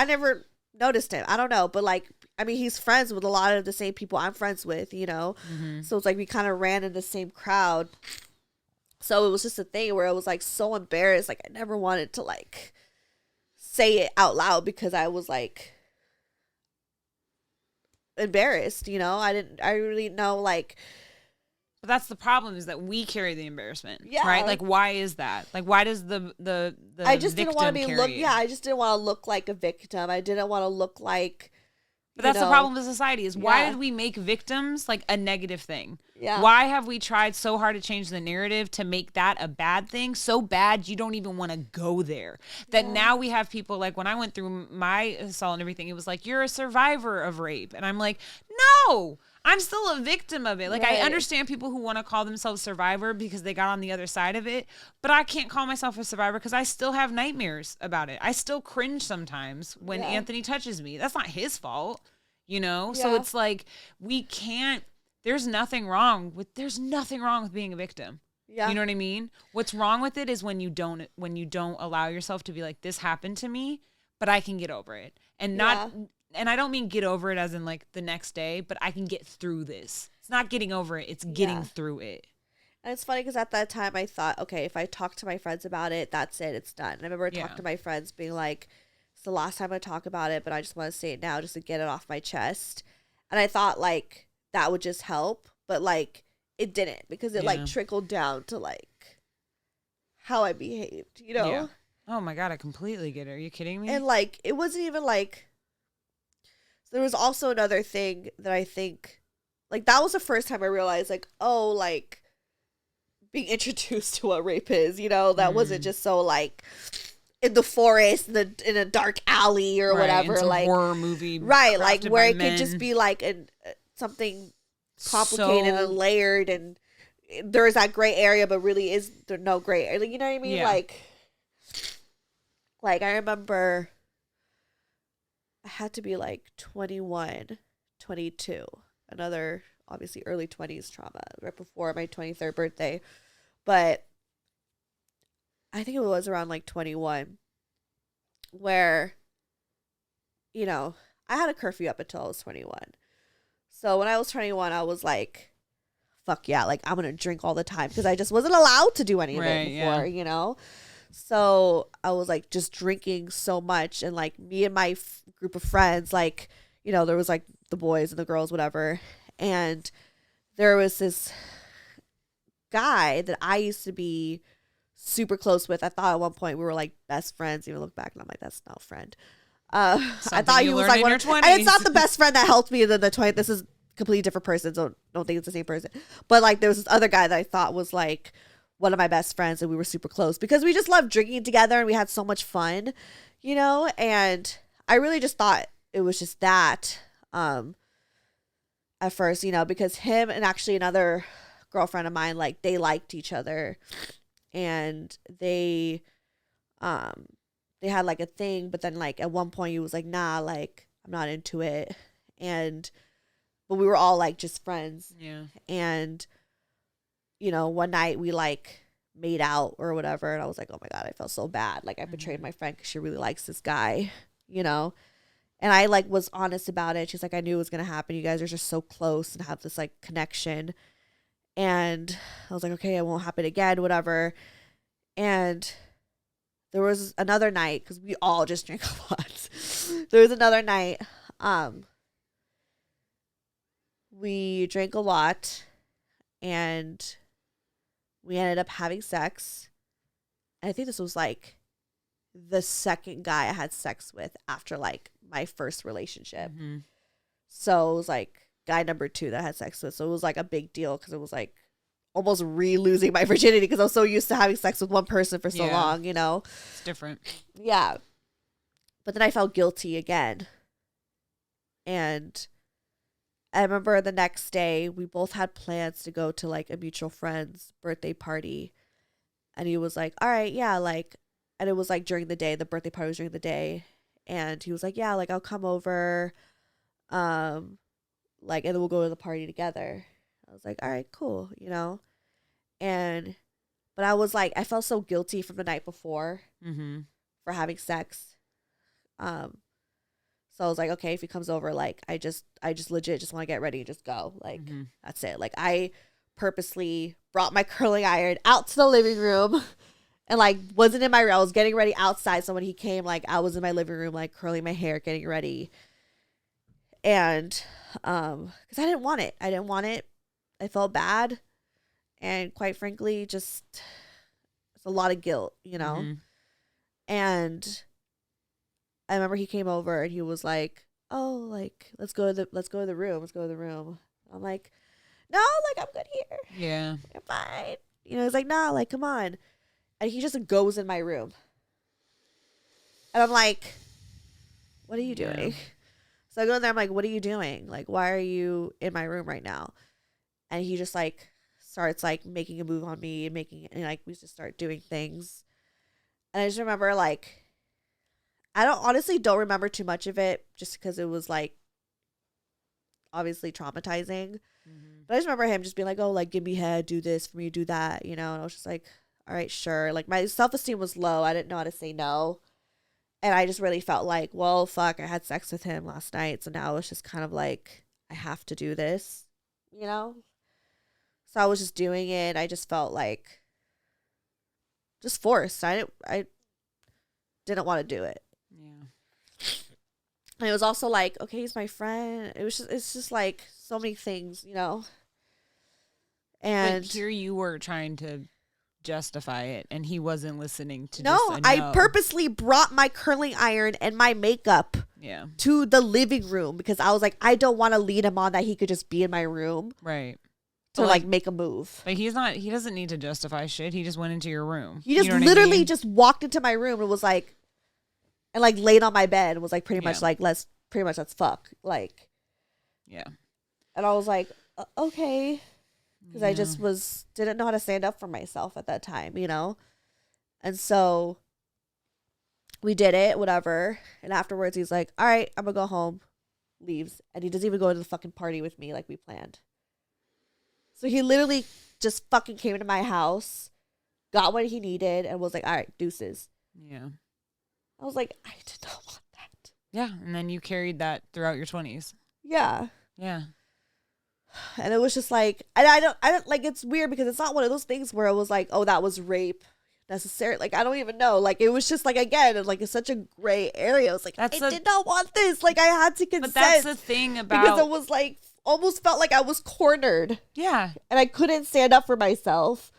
never noticed him. I don't know, but like, I mean, he's friends with a lot of the same people I'm friends with, Mm-hmm. So it's like we kind of ran in the same crowd. So it was just a thing where I was like so embarrassed. Like, I never wanted to like say it out loud because I was like embarrassed, I really know, like. But that's the problem, is that we carry the embarrassment, right? Like, why is that? Like, why does the I just didn't want to be I just didn't want to look like a victim. I didn't want to look like. But that's the problem with society, is why did we make victims like a negative thing? Yeah. Why have we tried so hard to change the narrative to make that a bad thing? So bad you don't even want to go there. That now we have people, like, when I went through my assault and everything, it was like, you're a survivor of rape. And I'm like, no, I'm still a victim of it. Like, I understand people who want to call themselves survivor because they got on the other side of it, but I can't call myself a survivor because I still have nightmares about it. I still cringe sometimes when Anthony touches me. That's not his fault, So it's like, we can't. There's nothing wrong with being a victim. Yeah. You know what I mean? What's wrong with it is when you don't allow yourself to be like, this happened to me, but I can get over it. And and I don't mean get over it as in like the next day, but I can get through this. It's not getting over it. It's getting through it. And it's funny because at that time I thought, okay, if I talk to my friends about it, that's it. It's done. And I remember talking to my friends being like, it's the last time I talk about it, but I just want to say it now just to get it off my chest. And I thought like that would just help. But like it didn't because it like trickled down to like how I behaved, you know? Yeah. Oh my God, I completely get it. Are you kidding me? And like it wasn't even like, there was also another thing that I think, like that was the first time I realized like, oh, like being introduced to what rape is, you know, that wasn't just so like in the forest, in a dark alley or whatever, like horror movie, right? Like where it could just be like something complicated and layered, and there is that gray area, but really is there no gray area? You know what I mean? Yeah. Like I remember I had to be like 21, 22, another obviously early 20s trauma right before my 23rd birthday. But I think it was around like 21 where, you know, I had a curfew up until I was 21. So when I was 21, I was like, fuck yeah, like I'm going to drink all the time because I just wasn't allowed to do any of it before, you know? So I was like just drinking so much, and like me and my group of friends, like, you know, there was like the boys and the girls, whatever. And there was this guy that I used to be super close with. I thought at one point we were like best friends. Even look back and I'm like, that's not a friend. I thought he was like one, and it's not the best friend that helped me in the 20th. This is a completely different person, so don't think it's the same person. But like there was this other guy that I thought was like one of my best friends, and we were super close because we just loved drinking together and we had so much fun, you know. And I really just thought it was just that at first, you know, because him and actually another girlfriend of mine, like they liked each other, and they had like a thing, but then like at one point he was like, nah, like I'm not into it. But we were all like just friends. Yeah. And you know, one night we like made out or whatever, and I was like, oh my God, I felt so bad. Like I betrayed my friend because she really likes this guy, you know. And I like was honest about it. She's like, I knew it was gonna happen. You guys are just so close and have this like connection. And I was like, okay, it won't happen again, whatever. And there was another night, because we all just drank a lot. There was another night, we drank a lot, and we ended up having sex. And I think this was like the second guy I had sex with after like my first relationship. Mm-hmm. So it was like guy number 2 that I had sex with. So it was like a big deal because it was like almost re-losing my virginity because I was so used to having sex with one person for so long, you know? It's different. Yeah. But then I felt guilty again. And I remember the next day we both had plans to go to like a mutual friend's birthday party. And he was like, all right, yeah, like, and it was like during the day, the birthday party was during the day. And he was like, yeah, like I'll come over. Like, and then we'll go to the party together. I was like, all right, cool, you know? But I was like, I felt so guilty from the night before for having sex. So I was like, okay, if he comes over, like, I just legit just want to get ready and just go. Like, that's it. Like, I purposely brought my curling iron out to the living room and, like, wasn't in my room. I was getting ready outside. So when he came, like, I was in my living room, like, curling my hair, getting ready. And, because I didn't want it. I felt bad. And quite frankly, just, it's a lot of guilt, you know? And I remember he came over and he was like, oh, like, let's go to the room. I'm like, no, like, I'm good here. Yeah. I'm fine. You know, he's like, nah, like, come on. And he just goes in my room. And I'm like, what are you doing? Yeah. So I go in there, I'm like, what are you doing? Like, why are you in my room right now? And he just, like, starts, like, making a move on me and, like, we just start doing things. And I just remember, like, I honestly don't remember too much of it just because it was, like, obviously traumatizing. But I just remember him just being like, oh, like, give me head, do this for me, do that, you know? And I was just like, all right, sure. Like, my self-esteem was low. I didn't know how to say no. And I just really felt like, well, fuck, I had sex with him last night. So now it's just kind of like, I have to do this, you know? So I was just doing it. I just felt like just forced. I didn't want to do it. Yeah. And it was also like, okay, he's my friend. It's just like so many things, you know. And but here you were trying to justify it, and he wasn't listening to. No, just I purposely brought my curling iron and my makeup to the living room because I was like, I don't want to lead him on that he could just be in my room. Right. To like make a move. Like he doesn't need to justify shit. He just went into your room. He just literally just walked into my room and was like, and like laid on my bed and was like pretty much like, let's fuck. Like, yeah. And I was like, okay. Because I just didn't know how to stand up for myself at that time, you know? And so we did it, whatever. And afterwards he's like, all right, I'm going to go home. Leaves. And he doesn't even go to the fucking party with me like we planned. So he literally just fucking came into my house, got what he needed, and was like, all right, deuces. Yeah. I was like, I did not want that. Yeah. And then you carried that throughout your 20s. Yeah. Yeah. And it was just like, and I don't like, it's weird because it's not one of those things where it was like, oh, that was rape necessary. Like, I don't even know. Like, it was just like, again, like, it's such a gray area. I was like, I did not want this. Like, I had to consent. But that's the thing about. Because it was like, almost felt like I was cornered. Yeah. And I couldn't stand up for myself.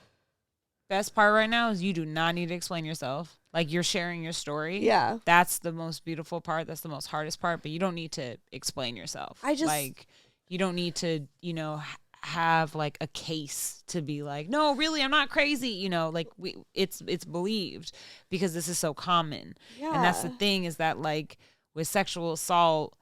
Best part right now is you do not need to explain yourself. Like, you're sharing your story. Yeah. That's the most beautiful part. That's the most hardest part. But you don't need to explain yourself. Like, you don't need to, you know, have like a case to be like, no, really, I'm not crazy. You know, like it's believed because this is so common. Yeah. And that's the thing is that like with sexual assault,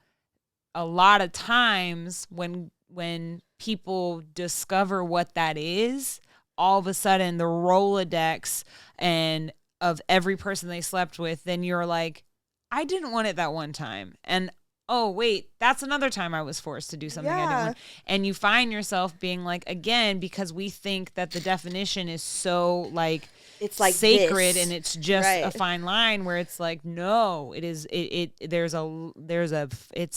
a lot of times when people discover what that is, all of a sudden the Rolodex and of every person they slept with, then you're like, I didn't want it that one time. And oh, wait, that's another time I was forced to do something I didn't want. And you find yourself being like, again, because we think that the definition is so like, it's like sacred this. And it's just a fine line where it's like, no, it is, it's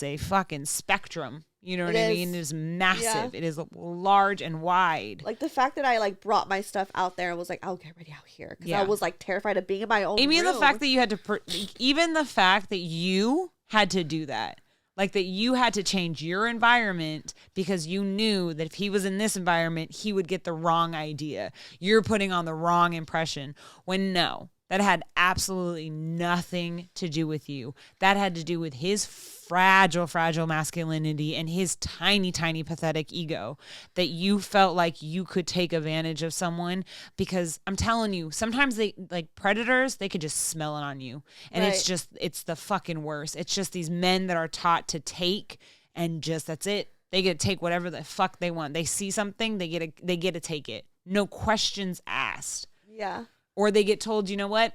a fucking spectrum. You know what I mean? It is massive. Yeah. It is large and wide. Like the fact that I like brought my stuff out there and was like, I'll get ready out here. Because I was like terrified of being in my own room. The fact that you had to, even the fact that you had to do that. Like that you had to change your environment because you knew that if he was in this environment, he would get the wrong idea. You're putting on the wrong impression. When no, that had absolutely nothing to do with you. That had to do with his fragile masculinity and his tiny, pathetic ego that you felt like you could take advantage of someone because I'm telling you, sometimes they like predators, they could just smell it on you. And it's the fucking worst. It's just these men that are taught to take and just, that's it. They get to take whatever the fuck they want. They see something, they get to take it. No questions asked. Yeah. Or they get told, you know what?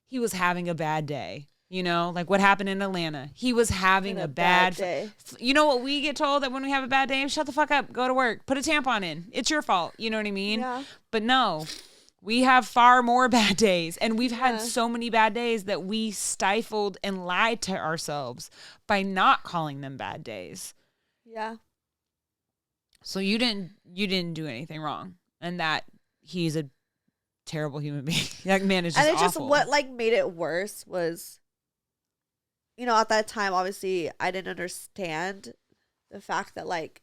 He was having a bad day. You know, like what happened in Atlanta. He was having a bad day. You know what we get told that when we have a bad day? Shut the fuck up. Go to work. Put a tampon in. It's your fault. You know what I mean? Yeah. But no, we have far more bad days. And we've had so many bad days that we stifled and lied to ourselves by not calling them bad days. Yeah. So you didn't do anything wrong. And that he's a terrible human being. That man is just awful. And it's just what like made it worse was, you know, at that time, obviously, I didn't understand the fact that, like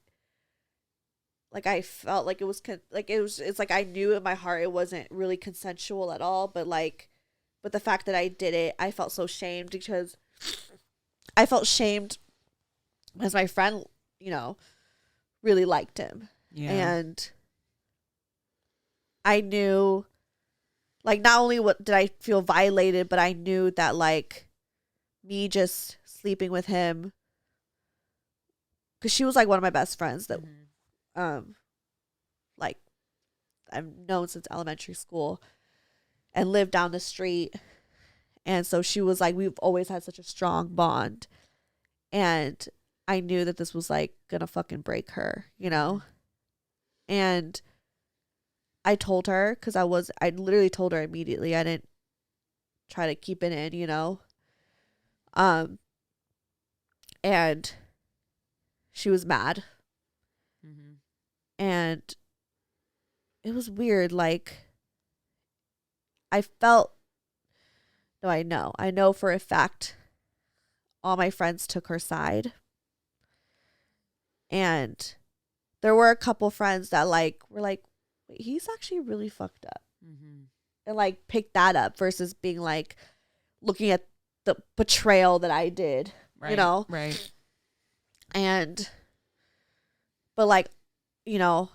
I felt like it's like I knew in my heart it wasn't really consensual at all, but the fact that I did it, I felt so shamed because I felt shamed because my friend, you know, really liked him. Yeah. And I knew, like, not only did I feel violated, but I knew that, like, me just sleeping with him, because she was like one of my best friends that like I've known since elementary school and lived down the street, and so she was like, we've always had such a strong bond, and I knew that this was like gonna fucking break her, you know. And I told her, because I literally told her immediately. I didn't try to keep it in, you know. And she was mad. Mm-hmm. And it was weird. Like, I felt, no, I know for a fact all my friends took her side. And there were a couple friends that like were like, wait, he's actually really fucked up. Mm-hmm. And like picked that up versus being like looking at the betrayal that I did, right, you know? Right. But like, you know,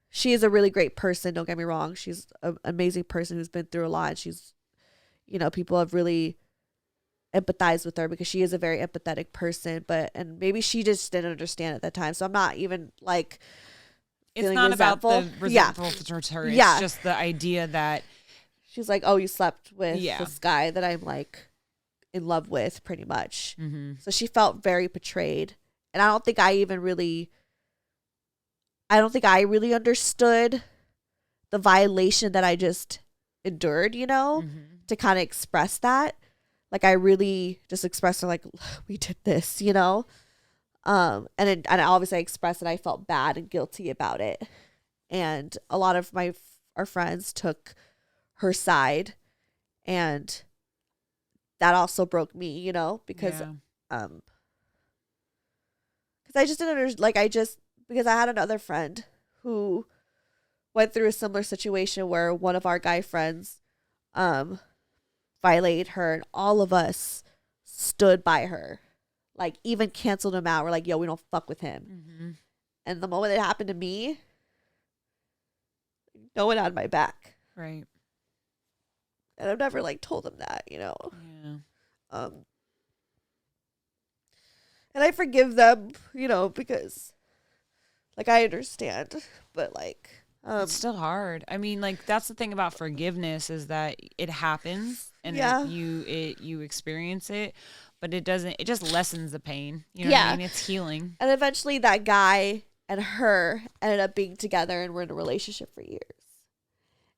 she is a really great person. Don't get me wrong. She's an amazing person who's been through a lot. She's, you know, people have really empathize with her because she is a very empathetic person, and maybe she just didn't understand at that time. So I'm not even like, it's not resentful. About the resentful towards her. It's just the idea that she's like, oh, you slept with this guy that I'm like in love with, pretty much. Mm-hmm. So she felt very betrayed, and I don't think I really understood the violation that I just endured, you know, to kind of express that. Like, I really just expressed her, like, we did this, you know? And obviously I expressed that I felt bad and guilty about it. And a lot of our friends took her side. And that also broke me, you know? Because I just didn't understand. Like, because I had another friend who went through a similar situation where one of our guy friends violated her, and all of us stood by her, like even canceled him out. We're like, yo, we don't fuck with him. Mm-hmm. And the moment it happened to me, no one had my back, right? And I've never like told them that, you know. And I forgive them, you know, because like I understand, but like it's still hard. I mean, like, that's the thing about forgiveness, is that it happens and you experience it, but it just lessens the pain. You know what I mean? It's healing. And eventually that guy and her ended up being together and were in a relationship for years.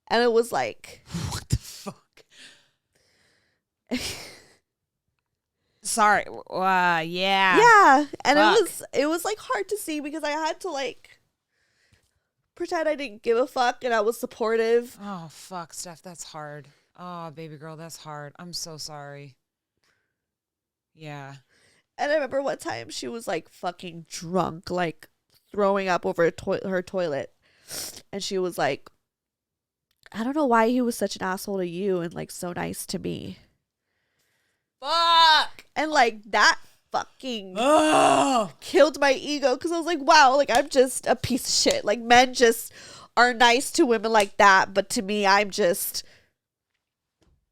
And it was like, what the fuck? Sorry. Yeah. Yeah. And it was like hard to see because I had to like pretend I didn't give a fuck and I was supportive. Oh, fuck, Steph. That's hard. Oh, baby girl, that's hard. I'm so sorry. Yeah. And I remember one time she was like fucking drunk, like throwing up over her toilet. And she was like, I don't know why he was such an asshole to you and like so nice to me. Fuck. And like that fucking killed my ego because I was like, wow, like I'm just a piece of shit. Like men just are nice to women like that, but to me, I'm just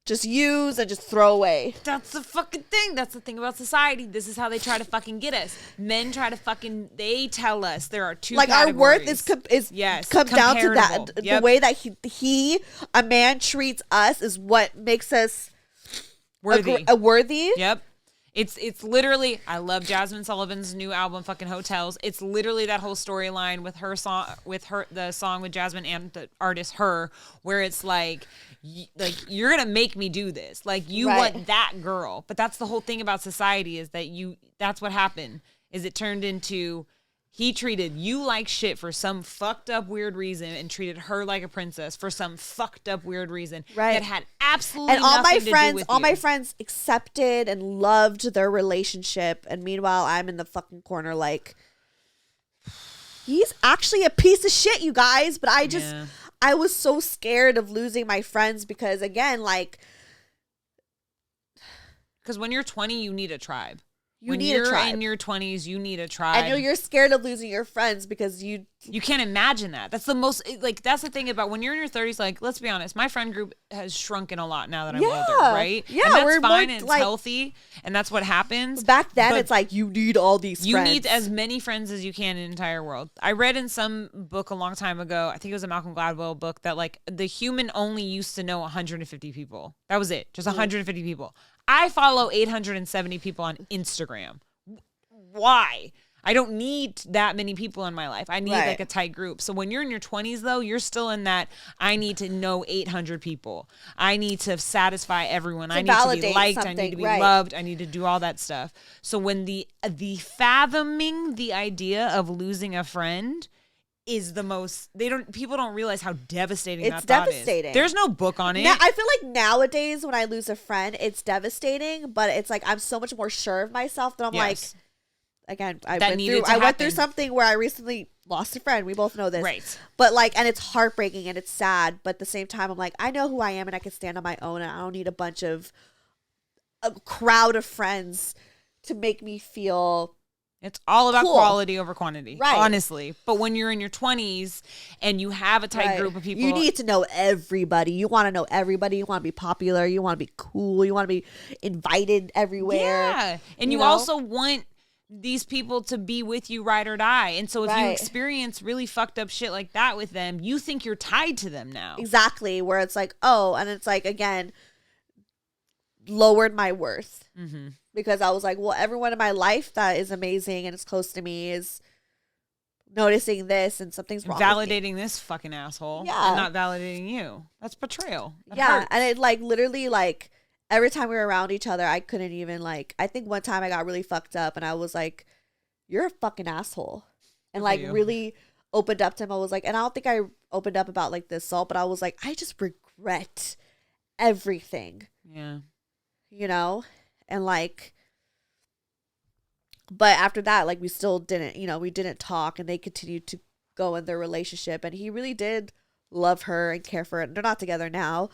use and just throw away. That's the fucking thing. That's the thing about society. This is how they try to fucking get us. Men try to they tell us there are two like categories. Our worth is come down to that. Yep. The way that a man treats us is what makes us worthy. Worthy. Yep. It's literally, I love Jasmine Sullivan's new album, fucking Hotels. It's literally that whole storyline with her song, the song with Jasmine and the artist Her, where it's like you're gonna make me do this. Like you want that girl, but that's the whole thing about society is that that's what happened. Is it turned into he treated you like shit for some fucked up weird reason and treated her like a princess for some fucked up weird reason that had absolutely nothing to do with you. All my friends accepted and loved their relationship, and meanwhile I'm in the fucking corner like he's actually a piece of shit, you guys. But I was so scared of losing my friends because again, like, because when you're 20 you need a tribe. When you're in your 20s, you need a tribe. I know you're scared of losing your friends because you can't imagine that. That's the most, like, that's the thing about when you're in your 30s, like, let's be honest, my friend group has shrunken a lot now that I'm older, right? Yeah, and that's fine and it's healthy, and that's what happens. Back then, it's like, you need all these friends. You need as many friends as you can in the entire world. I read in some book a long time ago, I think it was a Malcolm Gladwell book, that, like, the human only used to know 150 people. That was it, just 150 people. I follow 870 people on Instagram. Why? I don't need that many people in my life. I need like a tight group. So when you're in your 20s, though, you're still in that, I need to know 800 people. I need to satisfy everyone. I need to be liked. I need to be loved. I need to do all that stuff. So when the fathoming the idea of losing a friend is the most, people don't realize how devastating It's that devastating. Is. There's no book on it. Now, I feel like nowadays when I lose a friend, it's devastating, but it's like I'm so much more sure of myself that I'm like, again, I went through something where I recently lost a friend. We both know this. Right. But like, and it's heartbreaking and it's sad, but at the same time, I'm like, I know who I am and I can stand on my own and I don't need a crowd of friends to make me feel it's all about cool. quality over quantity, right? Honestly. But when you're in your 20s and you have a tight group of people, you need to know everybody. You want to know everybody. You want to be popular. You want to be cool. You want to be invited everywhere. Yeah, and you also want these people to be with you ride or die. And so if you experience really fucked up shit like that with them, you think you're tied to them now. Exactly. Where it's like, oh, and it's like, again, lowered my worth. Mm-hmm. Because I was like, well, everyone in my life that is amazing and is close to me is noticing this and something's wrong. Validating this fucking asshole. Yeah. And not validating you. That's betrayal. That yeah. hurts. And it like literally like every time we were around each other, I couldn't even like, I think one time I got really fucked up and I was like, you're a fucking asshole. And like really opened up to him. I was like, and I don't think I opened up about like the assault, but I was like, I just regret everything. Yeah. You know? And like, but after that, like we still didn't, we didn't talk and they continued to go in their relationship. And he really did love her and care for her. They're not together now.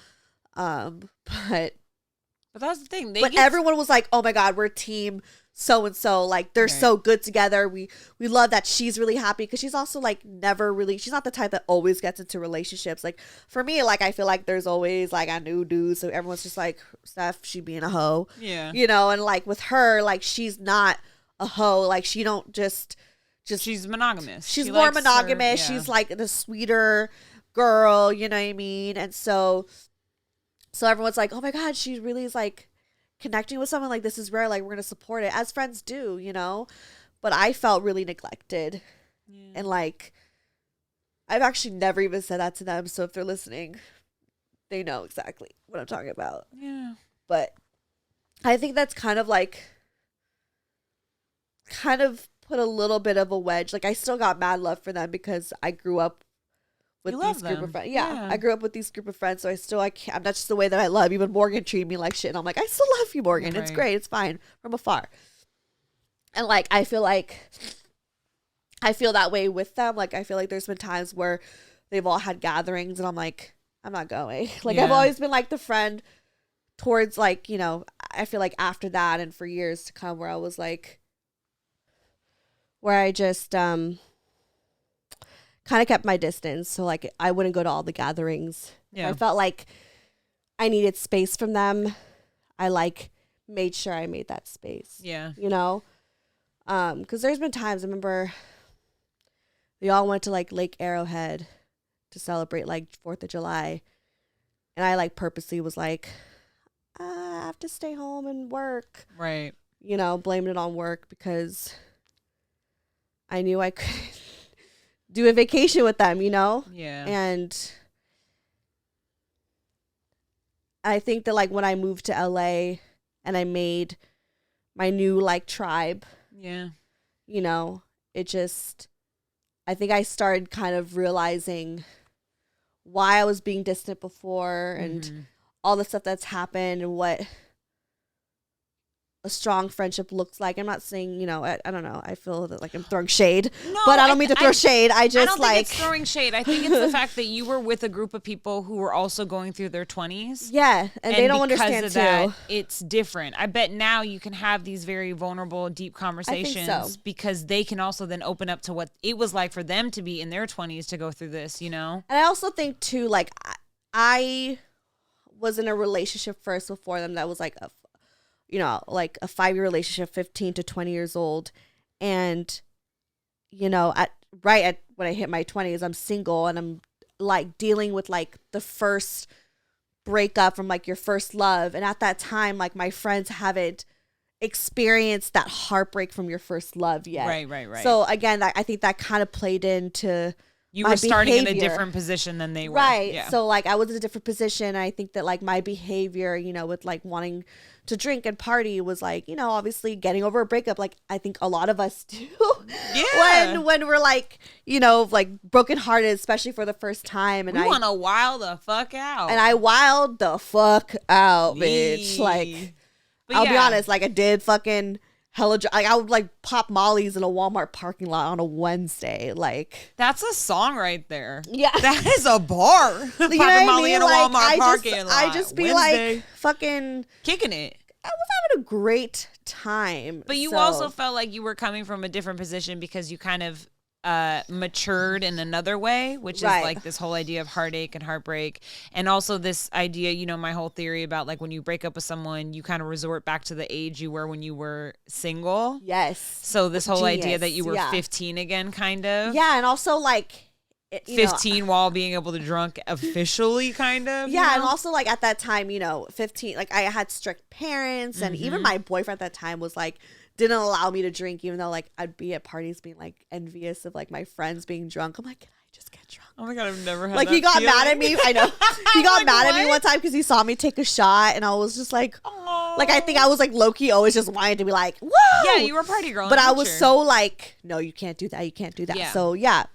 But that's the thing. Everyone was like, oh my God, we're team so-and-so. Like they're so good together. We love that she's really happy because she's also like she's not the type that always gets into relationships. Like for me, like I feel like there's always like a new dude. So everyone's just like, Steph, she being a hoe. Yeah. And like with her, like she's not a hoe. Like she don't just she's monogamous. She's more monogamous. She's like the sweeter girl, you know what I mean? And so everyone's like, oh my God, she really is like connecting with someone, like this is rare, like we're gonna support it as friends do, but I felt really neglected. And like I've actually never even said that to them, so if they're listening they know exactly what I'm talking about. But I think that's kind of put a little bit of a wedge. Like I still got mad love for them because I grew up with these group of friends. Yeah, I grew up with these group of friends, so I still I'm that's just the way that I love. Even Morgan treated me like shit, and I'm like, I still love you, Morgan. It's great. It's fine from afar. And like I feel that way with them. Like I feel like there's been times where they've all had gatherings, and I'm like, I'm not going. Like I've always been like the friend towards like I feel like after that and for years to come, where I was like, where I just kind of kept my distance. So like I wouldn't go to all the gatherings. I felt like I needed space from them. I like made sure I made that space. Because there's been times I remember we all went to like Lake Arrowhead to celebrate like 4th of July, and I like purposely was like, I have to stay home and work, right? Blaming it on work because I knew I could do a vacation with them, And I think that like when I moved to LA and I made my new like tribe, it just, I think I started kind of realizing why I was being distant before and all the stuff that's happened and what a strong friendship looks like. I'm not saying, I don't know. I feel that like I'm throwing shade, but I don't mean to throw shade. I don't think it's throwing shade. I think it's the fact that you were with a group of people who were also going through their 20s. Yeah. And they don't understand of that, it's different. I bet now you can have these very vulnerable, deep conversations because they can also then open up to what it was like for them to be in their 20s to go through this, And I also think too, like I was in a relationship first before them that was like like a 5-year relationship, 15 to 20 years old. And, when I hit my 20s, I'm single and I'm like dealing with like the first breakup from like your first love. And at that time, like my friends haven't experienced that heartbreak from your first love yet. Right. So again, I think that kind of played into You were starting in a different position than they were. Right. Yeah. So like I was in a different position. I think that like my behavior, with like wanting to drink and party was like, obviously getting over a breakup. Like I think a lot of us do. Yeah. when we're like, like brokenhearted, especially for the first time. And we want to wild the fuck out. And I wild the fuck out, bitch. Like, but I'll be honest, like I did fucking hella, like I would like pop mollies in a Walmart parking lot on a Wednesday. Like that's a song right there. Yeah, that is a bar. Popping molly in a like, Walmart parking lot. I just be Wednesday. Like fucking kicking it. I was having a great time. But you also felt like you were coming from a different position because you kind of matured in another way, which is like this whole idea of heartache and heartbreak, and also this idea, my whole theory about like when you break up with someone, you kind of resort back to the age you were when you were single. Yes. So this whole idea that you were 15 again, kind of. Yeah, and also like 15 while being able to drunk officially, kind of. Yeah, and also like at that time, 15, like I had strict parents, and even my boyfriend at that time was like didn't allow me to drink, even though like I'd be at parties being like envious of like my friends being drunk. I'm like, can I just get drunk? Oh my god, I've never had like that he got feeling. mad at me. I know he got mad at me one time because he saw me take a shot, and I was just like, like I think I was like low key always just wanted to be like, whoa. Yeah, you were a party girl, but I was so like, no, you can't do that. You can't do that. Yeah. So yeah.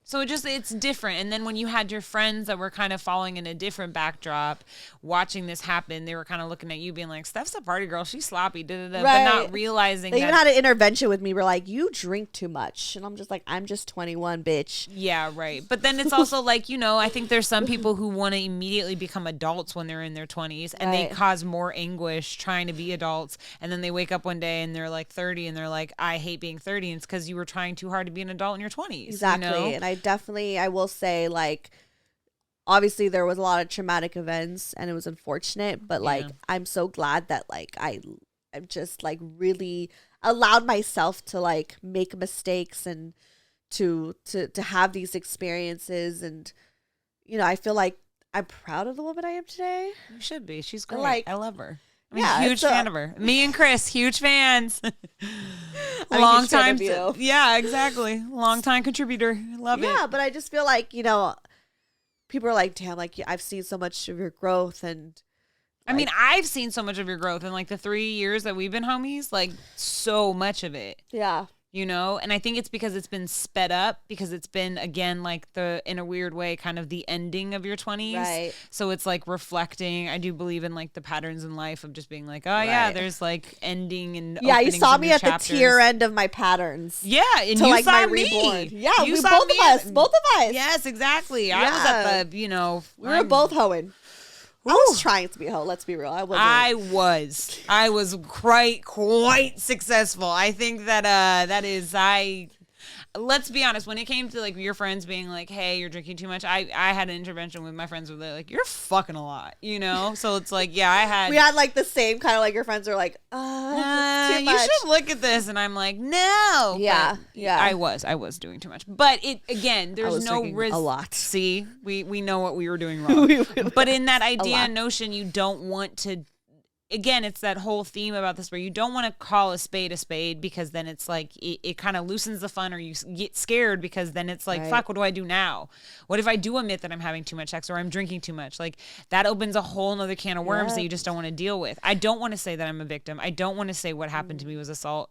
So it's different. And then when you had your friends that were kind of following in a different backdrop, watching this happen, they were kind of looking at you being like, Steph's a party girl. She's sloppy, but not realizing they even had an intervention with me. We're like, you drink too much. And I'm just like, I'm just 21, bitch. Yeah, right. But then it's also like, I think there's some people who want to immediately become adults when they're in their 20s and they cause more anguish trying to be adults. And then they wake up one day and they're like 30 and they're like, I hate being 30. And it's because you were trying too hard to be an adult in your 20s. Exactly. And I will say, like, obviously there was a lot of traumatic events and it was unfortunate, but like I'm so glad that like I'm just like really allowed myself to like make mistakes and to have these experiences, and I feel like I'm proud of the woman I am today. You should be. She's great. Like, I love her. I'm a huge fan of her. Me and Chris, huge fans. Long time. Yeah, exactly. Long time contributor. Love it. Yeah, but I just feel like, people are like, damn, like I've seen so much of your growth. And I mean, I've seen so much of your growth in like the 3 years that we've been homies, like so much of it. Yeah. And I think it's because it's been sped up, because it's been, again, like in a weird way, kind of the ending of your 20s. Right. So it's like reflecting. I do believe in like the patterns in life of just being like, oh yeah, there's like ending and you saw me at chapters. The tier end of my patterns. Yeah, and to you like saw my me. Reborn. Yeah, you both of us. Yes, exactly. Yeah. I was at the, we were both hoeing. I was trying to be a hoe. Let's be real. I was quite successful. I think that let's be honest. When it came to like your friends being like, "Hey, you're drinking too much," I had an intervention with my friends where they're like, "You're fucking a lot," So it's like, we had like the same kind of like your friends are like, too much. You should look at this, and I'm like, no. Yeah, but yeah. I was doing too much, but there's no risk. A lot. See, we know what we were doing wrong, but in that idea and notion, you don't want to. Again, it's that whole theme about this where you don't want to call a spade because then it's like it kind of loosens the fun, or you get scared because then it's like, fuck, what do I do now? What if I do admit that I'm having too much sex or I'm drinking too much? Like that opens a whole nother can of worms that you just don't want to deal with. I don't want to say that I'm a victim. I don't want to say what happened to me was assault.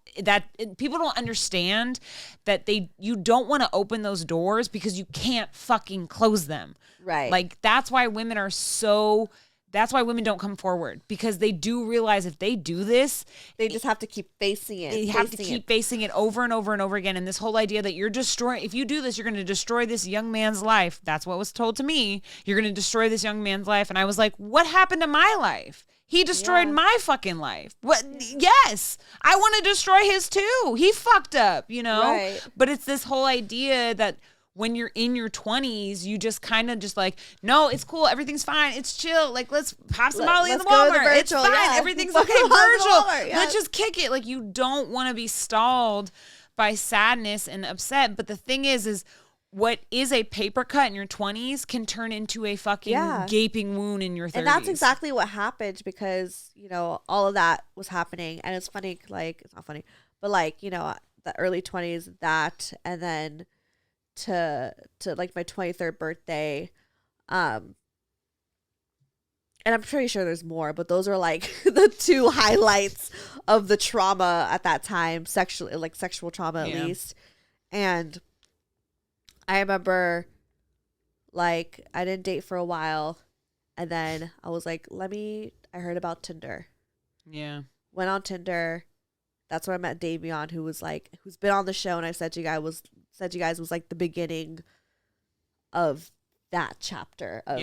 People don't understand that you don't want to open those doors because you can't fucking close them. Right. Like that's why women are so... That's why women don't come forward, because they do realize if they do this, they just have to keep facing it. They have to keep facing it over and over and over again. And this whole idea that if you do this, you're going to destroy this young man's life. That's what was told to me. You're going to destroy this young man's life. And I was like, what happened to my life? He destroyed my fucking life. What? Yes, I want to destroy his too. He fucked up, Right. But it's this whole idea that when you're in your 20s, you just kind of just like, no, it's cool. Everything's fine. It's chill. Like, let's pop some Molly in the Walmart. It's fine. Yeah. Everything's okay. Virtual. Let's just kick it. Like, you don't want to be stalled by sadness and upset. But the thing is what is a paper cut in your 20s can turn into a fucking gaping wound in your 30s. And that's exactly what happened, because, all of that was happening. And it's funny, like, it's not funny, but like, the early 20s, that, and then to like my 23rd birthday. And I'm pretty sure there's more, but those are like the two highlights of the trauma at that time, sexual trauma at least. And I remember, like, I didn't date for a while, and then I was like, I heard about Tinder. Yeah. Went on Tinder. That's where I met Davion, who's been on the show, and I said you guys was like the beginning of that chapter of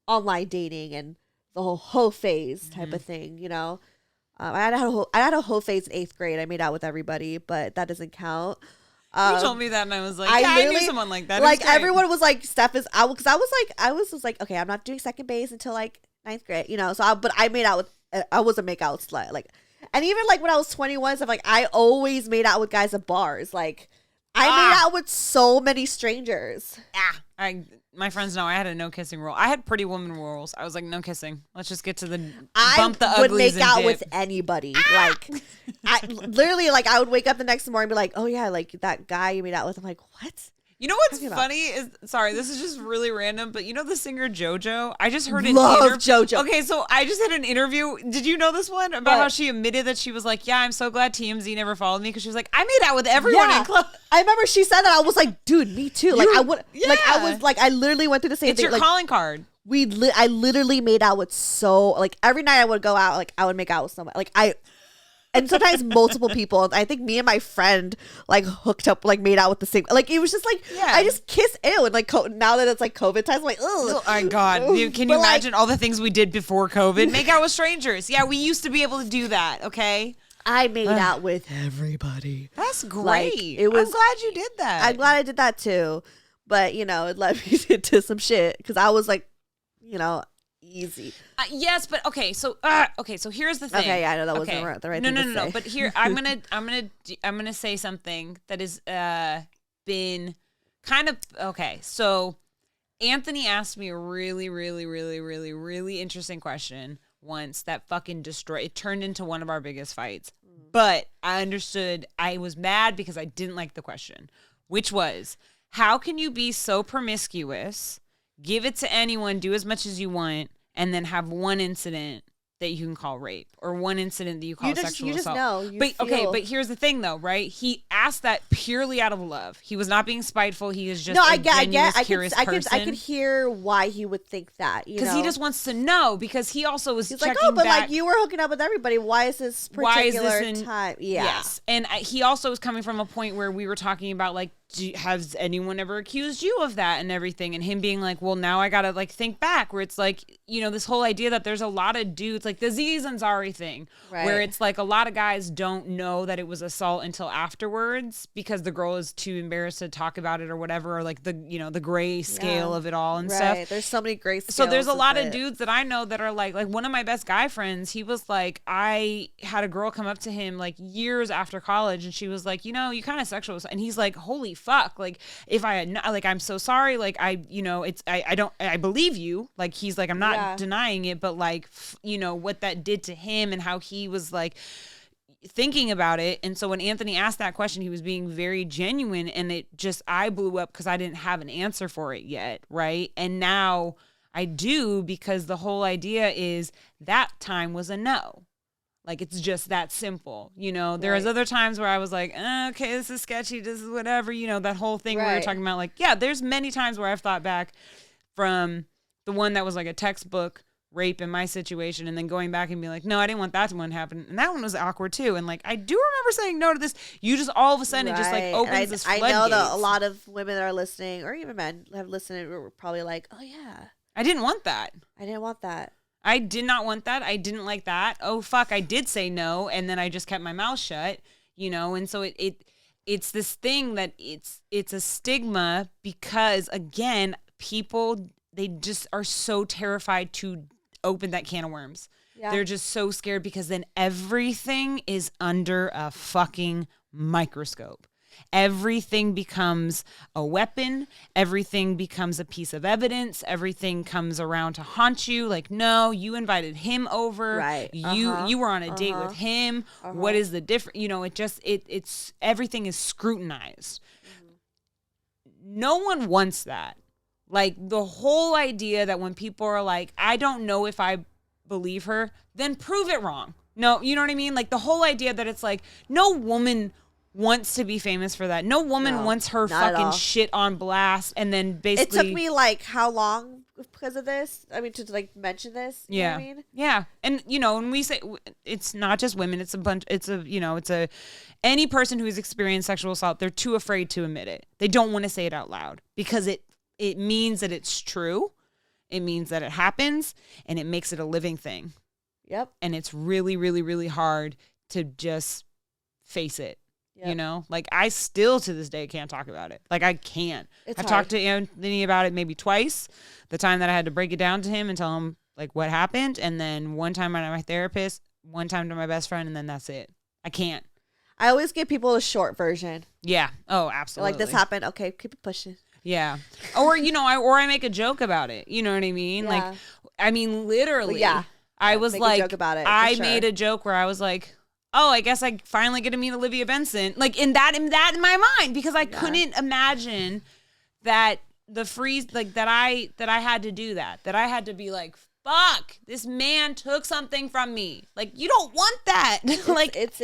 online dating and the whole hoe phase type of thing, you know. I had a hoe phase in 8th grade. I made out with everybody, but that doesn't count. You told me that, and I was like, I knew someone like that. Like, everyone was like, Steph is out, because I was like, okay, I'm not doing second base until like 9th grade, you know. So, but I made out with, I was a make out slut, like, and even like when I was 21, stuff, like, I always made out with guys at bars. Like, I made out with so many strangers. My friends know I had a no kissing rule. I had pretty woman rules. I was like, no kissing. Let's just get to the bump the uglies. I would make out dip. with anybody. Like, I literally, like, I would wake up the next morning and be like, oh yeah, like that guy you made out with. I'm like, what? You know what's funny is, sorry, this is just really random, but you know the singer JoJo? I just heard an interview. JoJo. Okay, so I just had an interview. Did you know this one? About how she admitted that she was like, yeah, I'm so glad TMZ never followed me, because she was like, I made out with everyone in club. I remember she said that. I was like, dude, me too. Like, I literally went through the same thing. It's your calling card. I literally made out with like, every night I would go out, like, I would make out with someone. Like, and sometimes multiple people. I think me and my friend like hooked up, like made out with the same. Like, it was just like, I just kiss ew. And like now that it's like COVID times, I'm like, oh my God. Can you imagine all the things we did before COVID? Make out with strangers. Yeah, we used to be able to do that. Okay. I made out with everybody. That's great. Like, I'm glad you did that. I'm glad I did that too. But, you know, it led me into some shit because I was like, you know, easy. Yes, but okay. So here's the thing. Okay, yeah, I know that wasn't the right thing to say. No. But here, I'm gonna say something that has been kind of okay. So Anthony asked me a really, really, really, really, really interesting question once that fucking destroyed. It turned into one of our biggest fights. But I understood. I was mad because I didn't like the question, which was, how can you be so promiscuous, give it to anyone, do as much as you want, and then have one incident that you can call rape or one incident that you call sexual assault? But here's the thing though, right? He asked that purely out of love. He was not being spiteful. He is just curious person. I could hear why he would think that, because he just wants to know, because he also was checking like, oh, but back, like, you were hooking up with everybody. Why is this particular time? Yeah. Yes. And he also was coming from a point where we were talking about like, has anyone ever accused you of that and everything, and him being like, well, now I gotta like think back, where it's like, you know, this whole idea that there's a lot of dudes, like the Aziz Ansari thing, where it's like a lot of guys don't know that it was assault until afterwards because the girl is too embarrassed to talk about it or whatever, or like the, you know, the gray scale of it all and stuff. There's so many gray scales. So there's a lot of dudes that I know that are like one of my best guy friends, he was like, I had a girl come up to him like years after college, and she was like, you know, you kind of sexual, and he's like, holy fuck, like, if I had not, like, I'm so sorry, like, I, you know, it's, I believe you, like, he's like, I'm not denying it, but like, you know, what that did to him and how he was like thinking about it. And so when Anthony asked that question, he was being very genuine, and it just, I blew up because I didn't have an answer for it yet, right? And now I do, because the whole idea is that time was a no. Like, it's just that simple, you know. There was other times where I was like, okay, this is sketchy, this is whatever, you know, that whole thing we were talking about. Like, yeah, there's many times where I've thought back from the one that was like a textbook rape in my situation, and then going back and being like, no, I didn't want that one to happen, and that one was awkward too. And like, I do remember saying no to this. You just all of a sudden it just like opens this floodgates. I know that a lot of women that are listening, or even men have listened, were probably like, oh yeah, I didn't want that. I didn't want that. I did not want that. I didn't like that. Oh, fuck, I did say no, and then I just kept my mouth shut, you know? And so it's this thing that it's a stigma, because, again, people, they just are so terrified to open that can of worms. Yeah. They're just so scared, because then everything is under a fucking microscope. Everything becomes a weapon. Everything becomes a piece of evidence. Everything comes around to haunt you. Like, no, you invited him over. Right. You were on a date with him. What is the difference? You know, it's everything is scrutinized. no one wants that. Like, the whole idea that when people are like, I don't know if I believe her, then prove it wrong. No, you know what I mean? Like, the whole idea that it's like, no woman wants to be famous for that. No woman wants her fucking shit on blast and then basically... It took me, like, how long because of this? I mean, to, like, mention this? You know what I mean? Yeah. And, you know, when we say... It's not just women. It's any person who has experienced sexual assault, they're too afraid to admit it. They don't want to say it out loud because it means that it's true. It means that it happens, and it makes it a living thing. Yep. And it's really, really, really hard to just face it. Yep. You know, like, I still to this day can't talk about it. Like, I can't. I've talked to Anthony about it maybe twice. The time that I had to break it down to him and tell him, like, what happened. And then one time to my therapist, one time to my best friend, and then that's it. I can't. I always give people a short version. Yeah. Oh, absolutely. Like, this happened. Okay, keep it pushing. Yeah. Or, you know, I make a joke about it. You know what I mean? Yeah. Like, I mean, literally. Well, I was like, a joke about it, I made a joke where I was like, oh, I guess I finally get to meet Olivia Benson. Like, in my mind, because I couldn't imagine that the freeze, like, that I had to do that I had to be like, fuck, this man took something from me. Like, you don't want that. Like, it's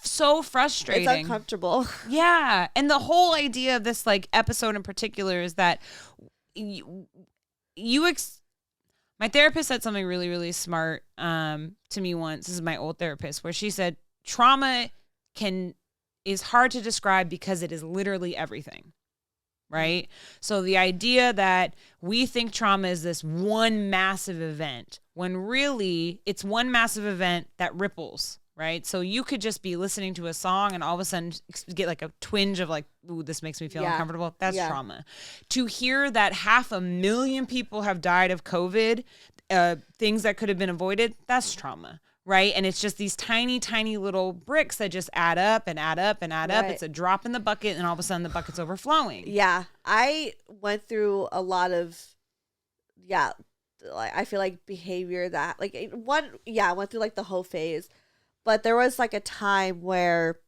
so frustrating. It's uncomfortable. Yeah. And the whole idea of this, like, episode in particular is that my therapist said something really, really smart to me once. This is my old therapist, where she said trauma is hard to describe because it is literally everything, right? So the idea that we think trauma is this one massive event, when really it's one massive event that ripples, right? So you could just be listening to a song and all of a sudden get like a twinge of like, ooh, this makes me feel uncomfortable. That's trauma. To hear that 500,000 people have died of COVID, things that could have been avoided, that's trauma, right? And it's just these tiny, tiny little bricks that just add up and add up and add up. It's a drop in the bucket, and all of a sudden the bucket's overflowing. Yeah. I went through a lot of, like, I feel like behavior that, like, I went through like the whole phase. But there was like a time where,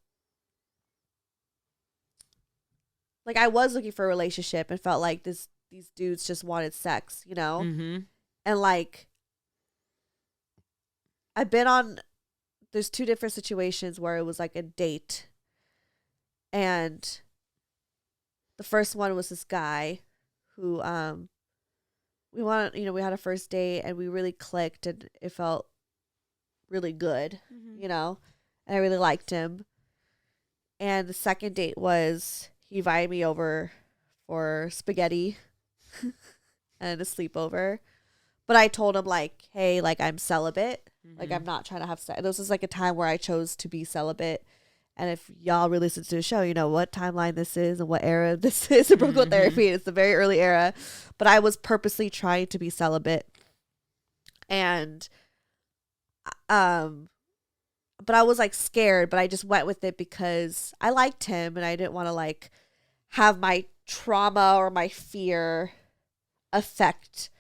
like, I was looking for a relationship and felt like these dudes just wanted sex, you know? Mm-hmm. And like, there's two different situations where it was like a date. And the first one was this guy who, we had a first date and we really clicked and it felt really good, you know, and I really liked him. And the second date was he invited me over for spaghetti and a sleepover, but I told him like, hey, like, I'm celibate, like, I'm not trying to have sex. This was like a time where I chose to be celibate. And if y'all really listen to the show, you know what timeline this is and what era this is in Broke Girl Therapy. It's the very early era, but I was purposely trying to be celibate. And but I was like scared, but I just went with it because I liked him and I didn't want to like have my trauma or my fear affect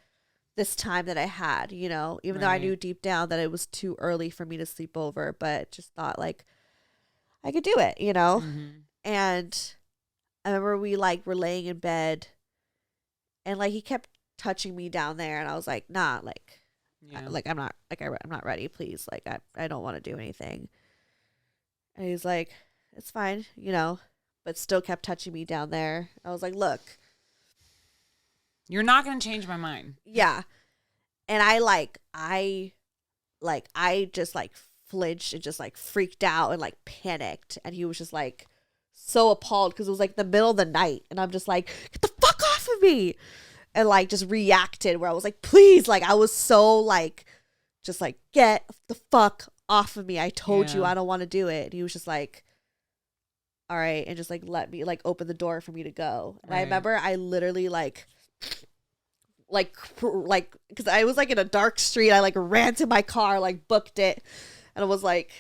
this time that I had, you know, even though I knew deep down that it was too early for me to sleep over, but just thought like I could do it, you know? And I remember we like were laying in bed and like he kept touching me down there and I was like, nah, like, I'm not ready, please. Like, I don't want to do anything. And he's like, it's fine, you know, but still kept touching me down there. I was like, look, you're not going to change my mind. Yeah. And I just like flinched and just like freaked out and like panicked. And he was just like so appalled because it was like the middle of the night. And I'm just like, get the fuck off of me. And like just reacted where I was like, please, like I was so like, just like, get the fuck off of me. I told you I don't want to do it. And he was just like, all right. And just like, let me like open the door for me to go. And I remember I literally like, because I was like in a dark street. I like ran to my car, like booked it. And I was like,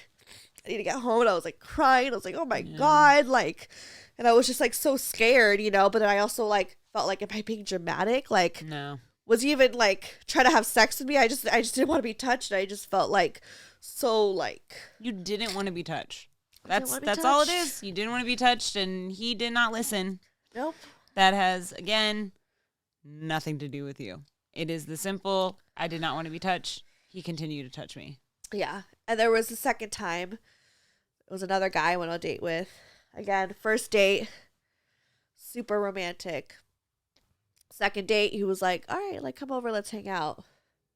I need to get home. And I was like crying. I was like, oh my God. Like, and I was just like so scared, you know, but then I also like, felt like, am I being dramatic? Like, no. Was he even like trying to have sex with me? I just didn't want to be touched. I just felt like so like you didn't want to be touched. That's all it is. You didn't want to be touched, and he did not listen. Nope. That has, again, nothing to do with you. It is the simple, I did not want to be touched. He continued to touch me. Yeah. And there was the second time. It was another guy I went on a date with. Again, first date, super romantic. Second date, he was like, all right, like, come over, let's hang out.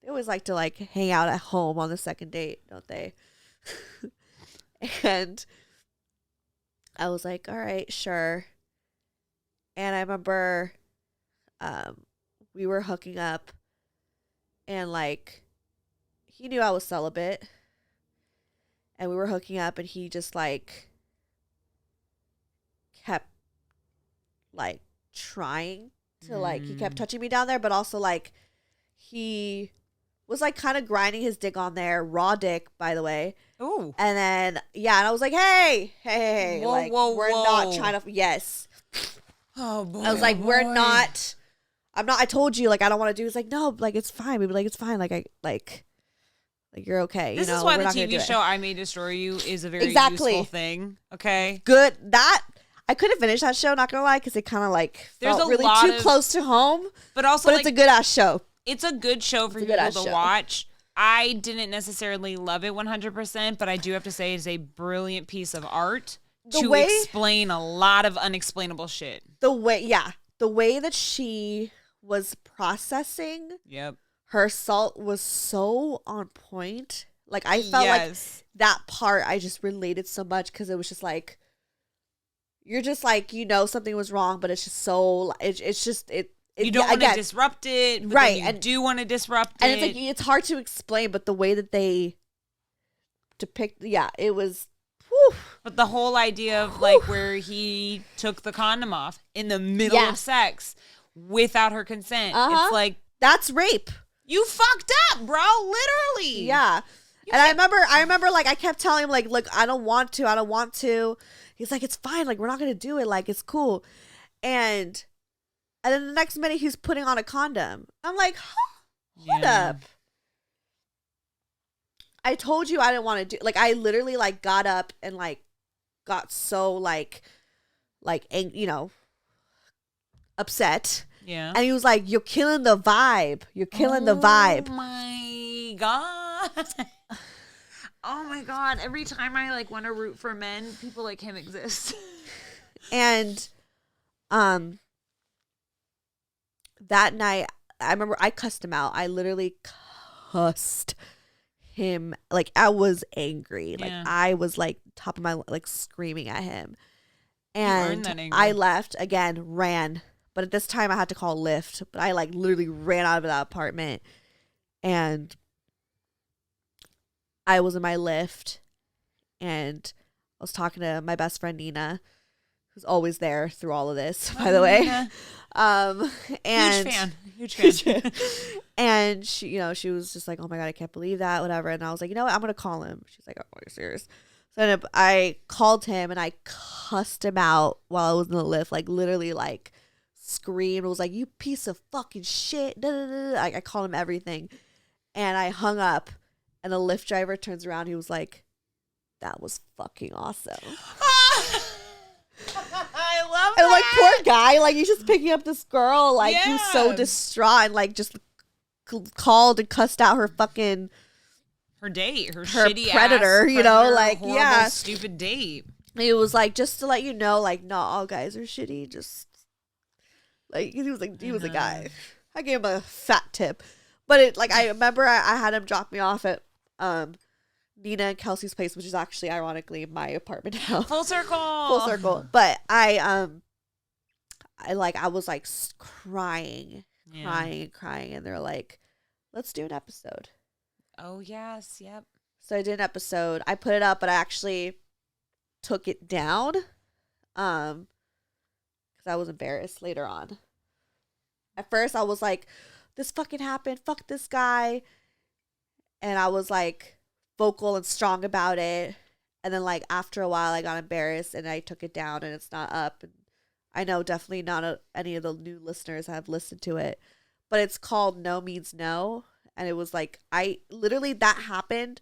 They always like to, like, hang out at home on the second date, don't they? And I was like, all right, sure. And I remember we were hooking up, and, like, he knew I was celibate. And we were hooking up, and he just, like, kept, like, trying to, like, he kept touching me down there, but also, like, he was, like, kind of grinding his dick on there, raw dick, by the way. Ooh. And then, yeah, and I was like, hey, whoa, like, whoa, we're not trying to, yes. Oh, boy. I was like, we're not, I told you, like, I don't want to do, it's like, no, like, it's fine. We were like, it's fine. Like, you're okay. This you know, is why we're the not gonna TV do show it. I May Destroy You is a very Exactly. useful thing. Okay. Good. I couldn't finish that show, not gonna lie, because it kind of like There's felt a really lot too of- close to home. But also, But like, it's a good ass show. it's a good show for It's a people good-ass to show. watch. I didn't necessarily love it 100%, but I do have to say it's a brilliant piece of art to explain a lot of unexplainable shit. The way that she was processing Yep. her salt was so on point. Like, I felt like that part I just related so much, because it was just like, you're just like, you know, something was wrong, but it's just so, it's just, you don't want to disrupt it, but right? Then you do want to disrupt it. And it's like, it's hard to explain, but the way that they depict, it was, whew. But the whole idea of, like, where he took the condom off in the middle of sex without her consent. It's like, that's rape. You fucked up, bro. Literally. Yeah. And I remember, like, I kept telling him, like, look, I don't want to. He's like, it's fine. Like, we're not going to do it. Like, it's cool. And then the next minute he's putting on a condom. I'm like, hold up. I told you I didn't want to do, like, I literally, like, got up and, like, got so, like, you know, upset. Yeah. And he was like, you're killing the vibe. You're killing the vibe. Oh my God. Oh my God. Every time I, like, want to root for men, people like him exist. And that night, I remember I cussed him out. I literally cussed him. Like, I was angry. Like, I was, like, top of my, like, screaming at him. And I left, again, ran. But at this time, I had to call Lyft. But I, like, literally ran out of that apartment. And I was in my Lyft. And I was talking to my best friend, Nina, who's always there through all of this, by the way. And Huge fan. And she, you know, she was just like, oh my God, I can't believe that, whatever. And I was like, you know what? I'm going to call him. She's like, oh, you're serious. So then I called him and I cussed him out while I was in the Lyft. Like, literally, like, screamed. Was like, you piece of fucking shit. Da, da, da, da. I called him everything. And I hung up. And the Lyft driver turns around. He was like, that was fucking awesome. I love and that. like, poor guy, like, he's just picking up this girl, like, who's so distraught, and like just called and cussed out her fucking her date, her shitty predator, you know, like, horrible, stupid date. It was like, just to let you know, like, not all guys are shitty. Just like, he was a guy. I gave him a fat tip, but it, like, I remember I had him drop me off at Nina and Kelsey's place, which is actually ironically my apartment now. Full circle. But I was like crying, and they're like, let's do an episode. Oh yes, yep. So I did an episode. I put it up, but I actually took it down, because I was embarrassed later on. At first, I was like, this fucking happened. Fuck this guy. And I was like vocal and strong about it. And then, like, after a while, I got embarrassed and I took it down and it's not up. And I know definitely not any of the new listeners have listened to it, but it's called No Means No. And it was like, that happened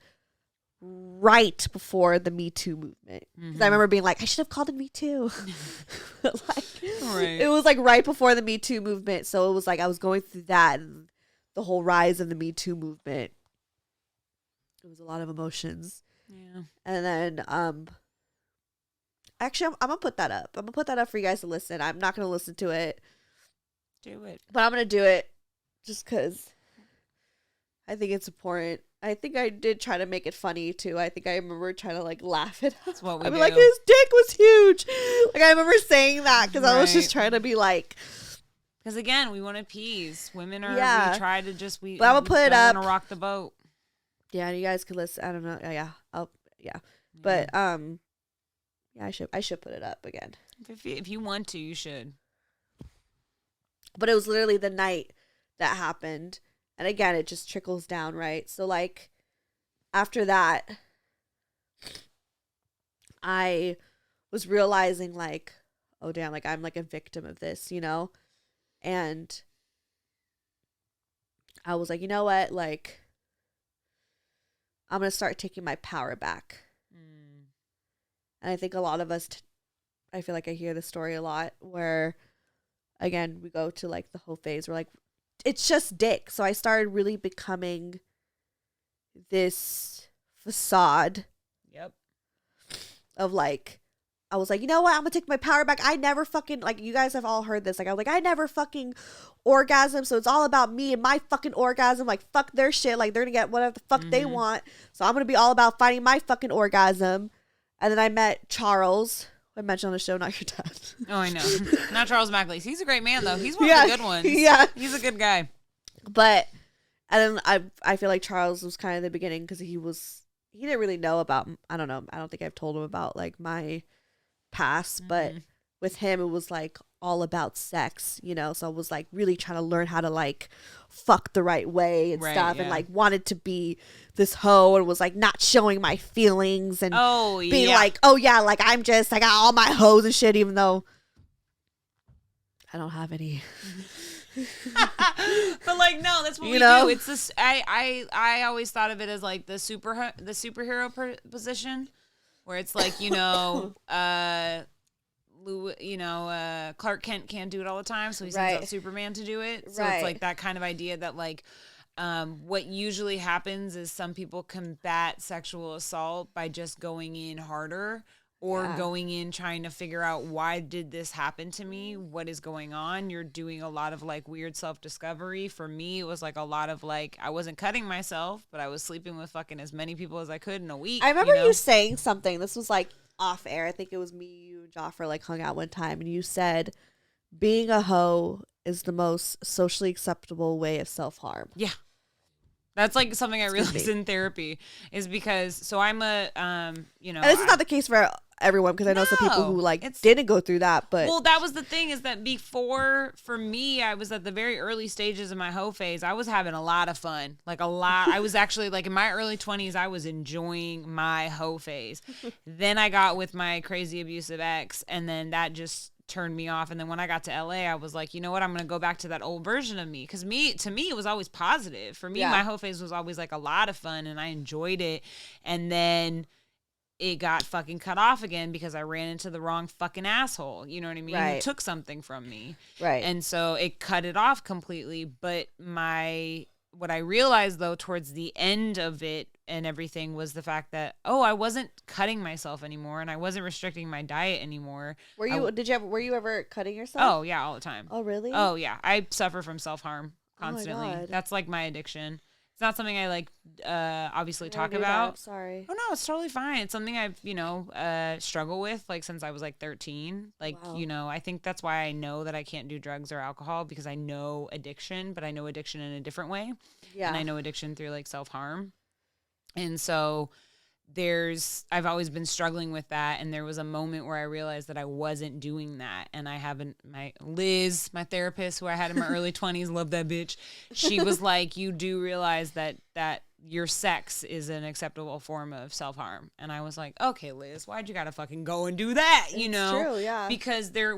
right before the Me Too movement. Because I remember being like, I should have called it Me Too. It was like right before the Me Too movement. So it was like I was going through that and the whole rise of the Me Too movement. It was a lot of emotions. Yeah. And then actually I'm gonna put that up. I'm gonna put that up for you guys to listen. I'm not gonna listen to it. Do it. But I'm gonna do it just because I think it's important. I think I did try to make it funny too. I think I remember trying to like laugh it. That's what we I'm do. like, his dick was huge. Like I remember saying that because I was just trying to be like. Because again, we want to appease women. We try to just But I'm gonna put it up. Want to rock the boat. Yeah, and you guys could listen. I don't know. Yeah. But yeah, I should put it up again. If you want to, you should. But it was literally the night that happened. And again, it just trickles down, right? So, like, after that, I was realizing, like, oh, damn, like, I'm, like, a victim of this, you know? And I was like, you know what? Like, I'm going to start taking my power back. And I think a lot of us, I feel like I hear this story a lot where, again, we go to, like, the whole phase. We're like, it's just dick. So I started really becoming this facade. Yep. Of like, I was like, you know what? I'm gonna take my power back. I never fucking, like, you guys have all heard this. Like, I was like, I never fucking orgasm. So it's all about me and my fucking orgasm. Like, fuck their shit. Like, they're gonna get whatever the fuck they want. So I'm gonna be all about finding my fucking orgasm. And then I met Charles. I mentioned on the show, not your dad. Oh, I know. Not Charles McAleese. He's a great man, though. He's one of the good ones. Yeah. He's a good guy. But, and then I feel like Charles was kind of the beginning because he didn't really know about, I don't know. I don't think I've told him about, like, my past. But with him, it was, like, all about sex, you know? So I was, like, really trying to learn how to, like, fuck the right way and stuff. Yeah. And, like, wanted to be this hoe and was, like, not showing my feelings and being like, oh, yeah, like, I got all my hoes and shit, even though I don't have any. But, like, no, that's what we do. It's this, I always thought of it as, like, the superhero position where it's like, Clark Kent can't do it all the time, so he sends out Superman to do it. So it's like that kind of idea that, like, what usually happens is some people combat sexual assault by just going in harder or going in trying to figure out, why did this happen to me? What is going on? You're doing a lot of, like, weird self-discovery. For me, it was, like, a lot of, like, I wasn't cutting myself, but I was sleeping with fucking as many people as I could in a week. I remember you saying something. This was, like, off air. I think it was me, you, and Joffrey, like, hung out one time, and you said being a hoe is the most socially acceptable way of self-harm. Yeah. That's, like, something I realized in therapy is because, so I'm a, and this is not the case for everyone, because I know some people who, like, didn't go through that, but. Well, that was the thing, is that before, for me, I was at the very early stages of my hoe phase. I was having a lot of fun. Like, a lot. I was actually, like, in my early 20s, I was enjoying my hoe phase. Then I got with my crazy abusive ex, and then that just turned me off. And then when I got to LA, I was like, you know what, I'm gonna go back to that old version of me, because to me it was always positive. For me, my hoe phase was always, like, a lot of fun, and I enjoyed it. And then it got fucking cut off again because I ran into the wrong fucking asshole. You know what I mean? Who took something from me. Right. And so it cut it off completely. But what I realized, though, towards the end of it and everything, was the fact that, I wasn't cutting myself anymore, and I wasn't restricting my diet anymore. Were you ever cutting yourself? Oh, yeah, all the time. Oh, really? Oh, yeah. I suffer from self-harm constantly. Oh, my God. That's, like, my addiction. It's not something I, like, obviously talk about. I'm sorry. Oh, no, it's totally fine. It's something I've, struggled with, like, since I was, like, 13. Like, I think that's why I know that I can't do drugs or alcohol, because I know addiction, but I know addiction in a different way. Yeah. And I know addiction through, like, self-harm. And so I've always been struggling with that. And there was a moment where I realized that I wasn't doing that. And I haven't, Liz, my therapist, who I had in my early 20s, love that bitch. She was like, you do realize that your sex is an acceptable form of self-harm. And I was like, okay, Liz, why'd you gotta fucking go and do that? You know? It's true, yeah. Because there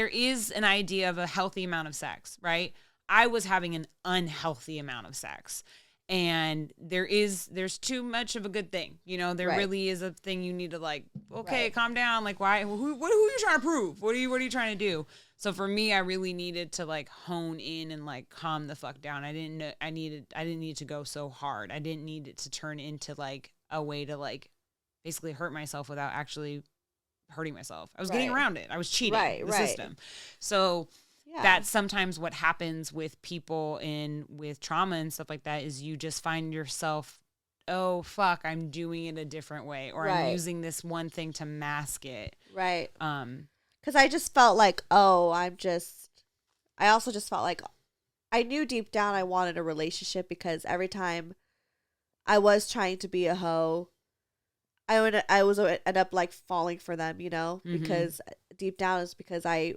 is an idea of a healthy amount of sex, right? I was having an unhealthy amount of sex. And there's too much of a good thing. You know, there really is a thing you need to like, okay, calm down. Like, why, who are you trying to prove? What are you trying to do? So for me, I really needed to like hone in and like calm the fuck down. I didn't need to go so hard. I didn't need it to turn into like a way to like basically hurt myself without actually hurting myself. I was getting around it. I was cheating the system. So that's sometimes what happens with people with trauma and stuff like that is you just find yourself, oh, fuck, I'm doing it a different way. Or I'm using this one thing to mask it. Right. Because I just felt like, I also just felt like I knew deep down I wanted a relationship because every time I was trying to be a hoe, I was end up like falling for them, you know, because deep down it's because I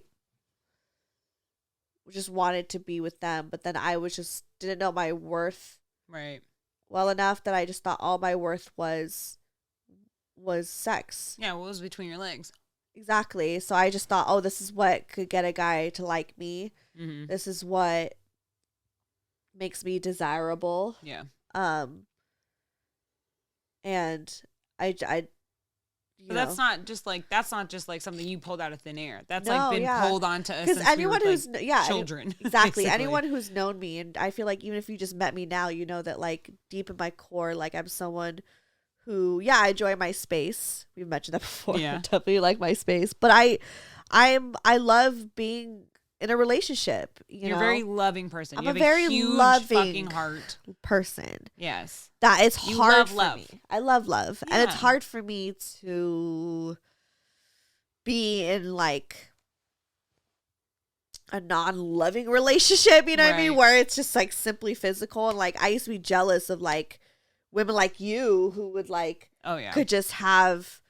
just wanted to be with them, but then I didn't know my worth well enough that I just thought all my worth was sex. Yeah, what was between your legs? Exactly. So I just thought, this is what could get a guy to like me. This is what makes me desirable. Yeah. And I but that's not just like something you pulled out of thin air. That's been pulled onto us since anyone we were children. Exactly. Anyone who's known me, and I feel like even if you just met me now, you know that like deep in my core, like I'm someone who, I enjoy my space. We've mentioned that before. Yeah. I definitely like my space, but I love being in a relationship. You're a very loving person. I'm you have a very huge loving fucking heart person. Yes. That is hard for love. me. I love love. Yeah. And it's hard for me to be in like a non-loving relationship, you know what I mean? Where it's just like simply physical. And like I used to be jealous of like women like you who would like could just have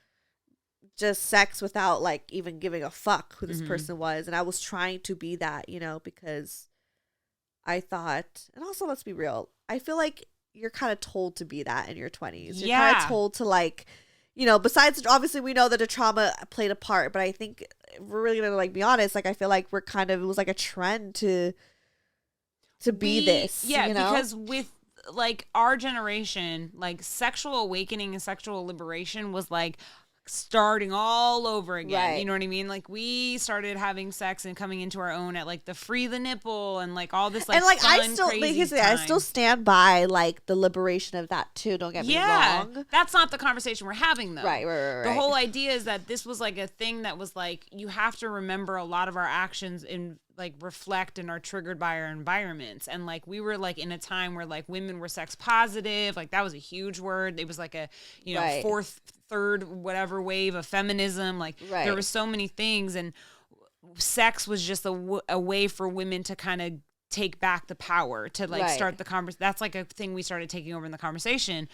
just sex without like even giving a fuck who this person was. And I was trying to be that, you know, because I thought, and also let's be real, I feel like you're kind of told to be that in your 20s. You're kind of told to like, you know, besides obviously we know that the trauma played a part, but I think if we're really gonna like be honest, like I feel like it was like a trend to be this. Yeah, you know? Because with like our generation, like sexual awakening and sexual liberation was like starting all over again. You know what I mean? Like we started having sex and coming into our own at like the free the nipple and like all this like, and like fun, I still stand by like the liberation of that too. Don't get me wrong. That's not the conversation we're having though. Right. The whole idea is that this was like a thing that was like you have to remember a lot of our actions in like reflect and are triggered by our environments. And like we were like in a time where like women were sex positive, like that was a huge word. It was like a fourth, third, whatever wave of feminism. Like there were so many things, and sex was just a way for women to kind of take back the power to like start the conversation. That's like a thing we started taking over in the conversation.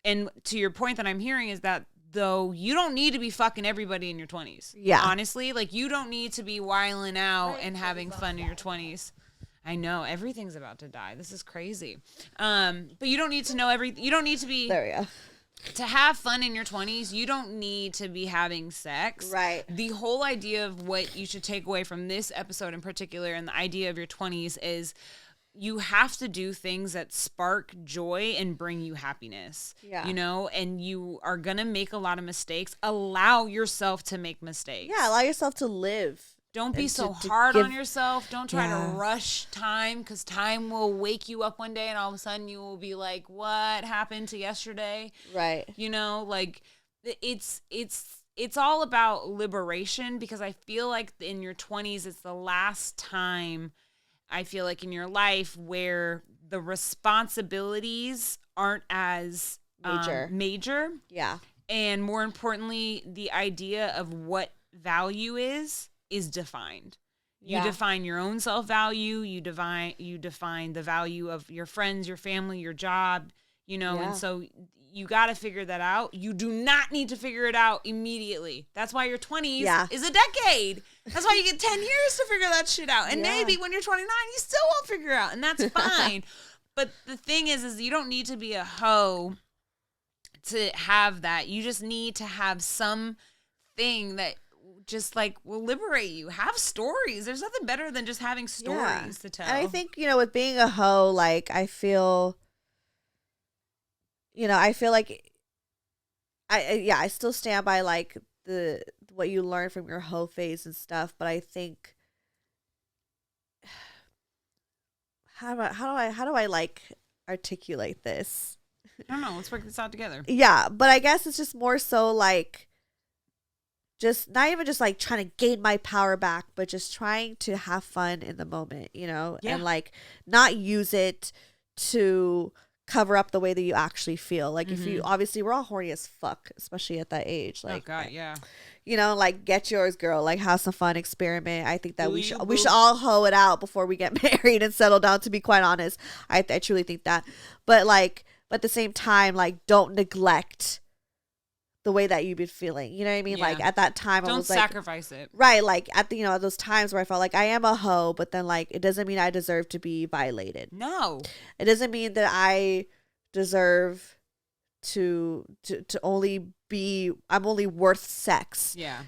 And to your point that I'm hearing is that though you don't need to be fucking everybody in your 20s. Yeah. Honestly, like you don't need to be wilding out and having fun in your 20s. I know everything's about to die. This is crazy. But you don't need to know you don't need to be there. We go. To have fun in your 20s, you don't need to be having sex. Right. The whole idea of what you should take away from this episode in particular and the idea of your 20s is you have to do things that spark joy and bring you happiness. Yeah. You know, and you are going to make a lot of mistakes. Allow yourself to make mistakes. Yeah, allow yourself to live. Don't be so hard on yourself. Don't try to rush time, because time will wake you up one day and all of a sudden you will be like, what happened to yesterday? Right. You know, like it's all about liberation, because I feel like in your 20s, it's the last time I feel like in your life where the responsibilities aren't as major. Yeah. And more importantly, the idea of what value is defined. You define your own self-value. You define the value of your friends, your family, your job, you know, and so you got to figure that out. You do not need to figure it out immediately. That's why your 20s is a decade. That's why you get 10 years to figure that shit out. And maybe when you're 29, you still won't figure it out, and that's fine. But the thing is you don't need to be a hoe to have that. You just need to have something that just like will liberate you. Have stories. There's nothing better than just having stories to tell. And I think, you know, with being a hoe, like I feel I feel like I still stand by like the what you learn from your hoe phase and stuff, but I think how do I like articulate this? I don't know. Let's work this out together. Yeah, but I guess it's just more so like just not even just like trying to gain my power back, but just trying to have fun in the moment, and like not use it to cover up the way that you actually feel. Like if you obviously we're all horny as fuck, especially at that age. Like, oh God, yeah. Like get yours, girl. Like have some fun, experiment. I think that we should all hoe it out before we get married and settle down. To be quite honest, I truly think that. But like, at the same time, like don't neglect the way that you've been feeling. You know what I mean? Yeah. Like at that time, don't I was sacrifice like, it. right? Like at the those times where I felt like I am a hoe, but then like it doesn't mean I deserve to be violated. No, it doesn't mean that I deserve to only be. I'm only worth sex. Yeah,